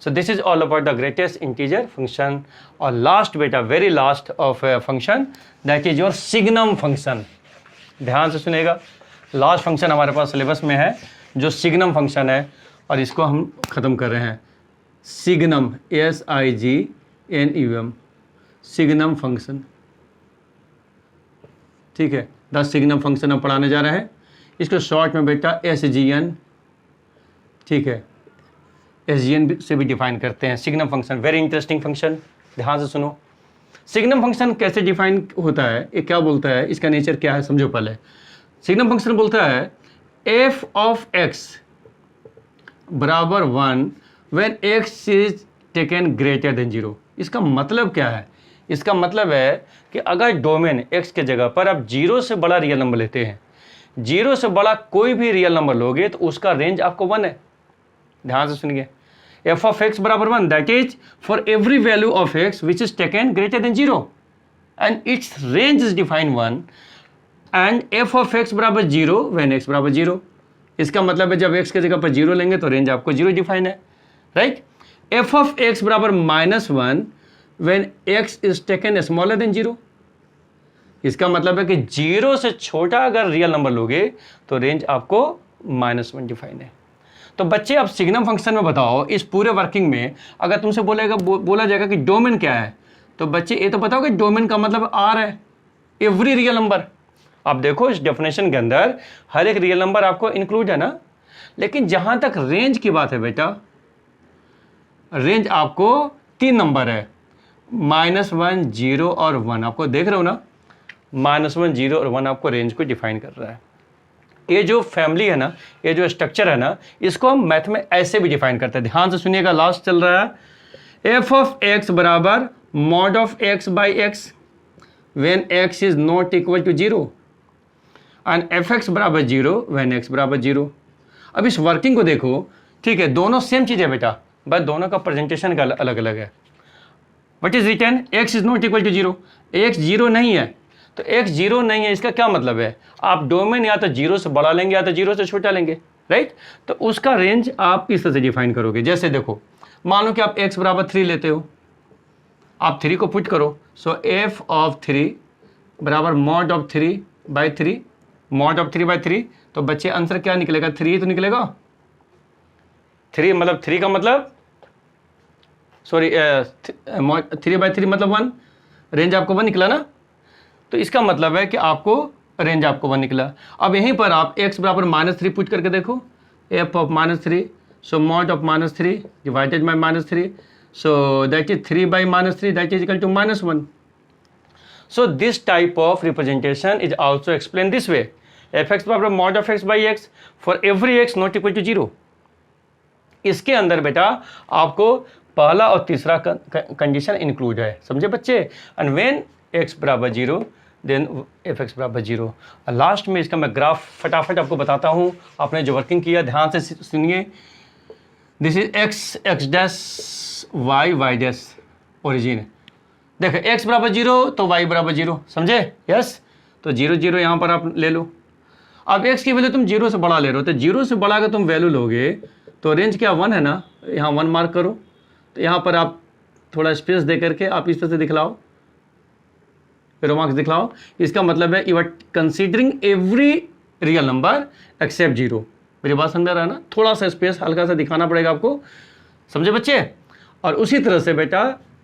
[SPEAKER 1] So this is all about the greatest integer function. और लास्ट बेटा, very last of function, that is your signum function. ध्यान से सुनेगा, लास्ट फंक्शन हमारे पास सिलेबस में है जो सिग्नम फंक्शन है, और इसको हम ख़त्म कर रहे हैं। सिग्नम, SIGNUM, सिग्नम फंक्शन, ठीक है। द सिग्नम फंक्शन हम पढ़ाने जा रहे हैं। इसको शॉर्ट में बेटा SGN, ठीक है, SGN से भी डिफाइन करते हैं। Signum function very interesting function, ध्यान से सुनो। सिग्नम फंक्शन कैसे डिफाइन होता है, ये क्या बोलता है, इसका नेचर क्या है समझो पहले। सिग्नम फंक्शन बोलता है f ऑफ x बराबर 1 when x is taken greater than 0। इसका मतलब क्या है? इसका मतलब है कि अगर डोमेन x के जगह पर आप 0 से बड़ा रियल नंबर लेते हैं, 0 से बड़ा कोई भी रियल नंबर लोगे तो उसका रेंज आपको 1 है। ध्यान से सुनिए, f ऑफ x बराबर 1 that is for every value of x which is taken greater than 0 and it's range is defined 1 and f of x बराबर 0 व्हेन x बराबर 0। इसका मतलब है जब x के जगह पर 0 लेंगे तो रेंज आपको 0 डिफाइन है, राइट। f ऑफ x बराबर -1 when x is taken smaller than 0। इसका मतलब है कि 0 से छोटा अगर रियल नंबर लोगे तो रेंज आपको -1 डिफाइन है। तो बच्चे अब सिग्नम फंक्शन में बताओ, इस पूरे वर्किंग में अगर तुमसे बोला जाएगा कि डोमेन क्या है, तो बच्चे ये तो बताओ कि डोमेन का मतलब R है, एवरी रियल नंबर। आप देखो इस डेफिनेशन के अंदर हर एक रियल नंबर आपको इंक्लूड है ना, लेकिन जहां तक रेंज की बात है बेटा, रेंज आपको 3 नंबर है, -1, 0 और 1। आपको देख रहे हो ना, -1, 0 और 1 आपको रेंज को डिफाइन कर रहा है। ये जो फैमिली है ना, ये जो स्ट्रक्चर है ना, इसको हम मैथ में ऐसे भी डिफाइन करते हैं। ध्यान से सुनिएगा, लास्ट चल रहा है f ऑफ x बराबर mod of x by x when x is not equal to 0 and fx बराबर 0 व्हेन x बराबर 0। अब इस वर्किंग को देखो, ठीक है, दोनों सेम चीज़ है बेटा, बस दोनों का प्रेजेंटेशन का अलग अलग है। What is return x is not equal to 0, x 0 नहीं है, तो x 0 नहीं है, इसका क्या मतलब है? आप डोमेन या तो 0 से बड़ा लेंगे या तो 0 से छोटा लेंगे, राइट। तो उसका रेंज आप इस तरह से डिफाइन करोगे। जैसे देखो, मान लो कि आप x बराबर 3 लेते हो, आप 3 को पुट करो, सो f ऑफ 3 बराबर mod of 3 by 3, mod of 3 by 3। तो बच्चे आंसर क्या निकलेगा? 3 ही तो निकलेगा। 3 मतलब 3 का मतलब सॉरी 3 बाई 3 मतलब 1, रेंज आपको 1 निकला ना। तो इसका मतलब है कि आपको रेंज आपको 1 निकला। अब यहीं पर आप x बराबर -3 पुट करके देखो, f of -3, so mod of -3 divided by -3, so that is 3 by -3 that is equal to -1। So this type of representation is also explain this way, f(x) बराबर mod of x by x for every x not equal to 0। इसके अंदर बेटा आपको पहला और तीसरा condition include है, समझे बच्चे। एंड व्हेन x बराबर 0 देन fx बराबर 0। लास्ट में इसका मैं ग्राफ फटाफट आपको बताता हूँ। आपने जो वर्किंग किया ध्यान से सुनिए। This is x dash y dash origin है। देखो x बराबर 0 तो y बराबर 0, समझे? यस, तो 0 0 यहाँ पर आप ले लो। अब x की वैल्यू तुम 0 से बड़ा ले रहे हो, तो 0 से बड़ा अगर तुम वैल्यू लोगे तो रेंज क्या 1 है ना, यहाँ 1 मार्क करो। तो यहाँ पर आप थोड़ा स्पेस दे करके आप इस तरह से दिखलाओ, मार्क्स दिखलाओ। इसका मतलब है you are considering every real number except 0। मेरी बात समझ रहा है ना? थोड़ा सा स्पेस हल्का सा दिखाना पड़ेगा आपको, समझे बच्चे। और उसी तरह से बेटा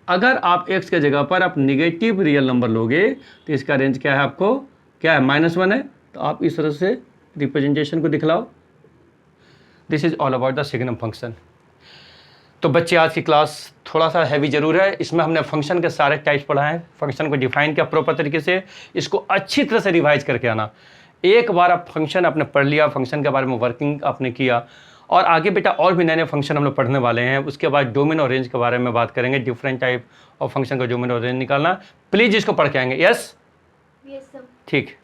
[SPEAKER 1] अगर आप x के जगह पर आप निगेटिव रियल नंबर लोगे तो इसका रेंज क्या है, आपको क्या है, -1 है। तो आप इस तरह से रिप्रेजेंटेशन को दिखलाओ। This is all about the signum function. तो बच्चे आज की क्लास थोड़ा सा हैवी जरूर है, इसमें हमने फंक्शन के सारे टाइप्स पढ़ाए हैं, फंक्शन को डिफाइन किया प्रॉपर तरीके से। इसको अच्छी तरह से रिवाइज करके आना। एक बार आप फंक्शन आपने पढ़ लिया, फंक्शन के बारे में वर्किंग आपने किया, और आगे बेटा और भी नए नए फंक्शन हम लोग पढ़ने वाले हैं। उसके बाद डोमेन और रेंज के बारे में बात करेंगे, डिफरेंट टाइप ऑफ फंक्शन का डोमेन और रेंज निकालना। प्लीज़ इसको पढ़ के आएंगे। यस, ठीक।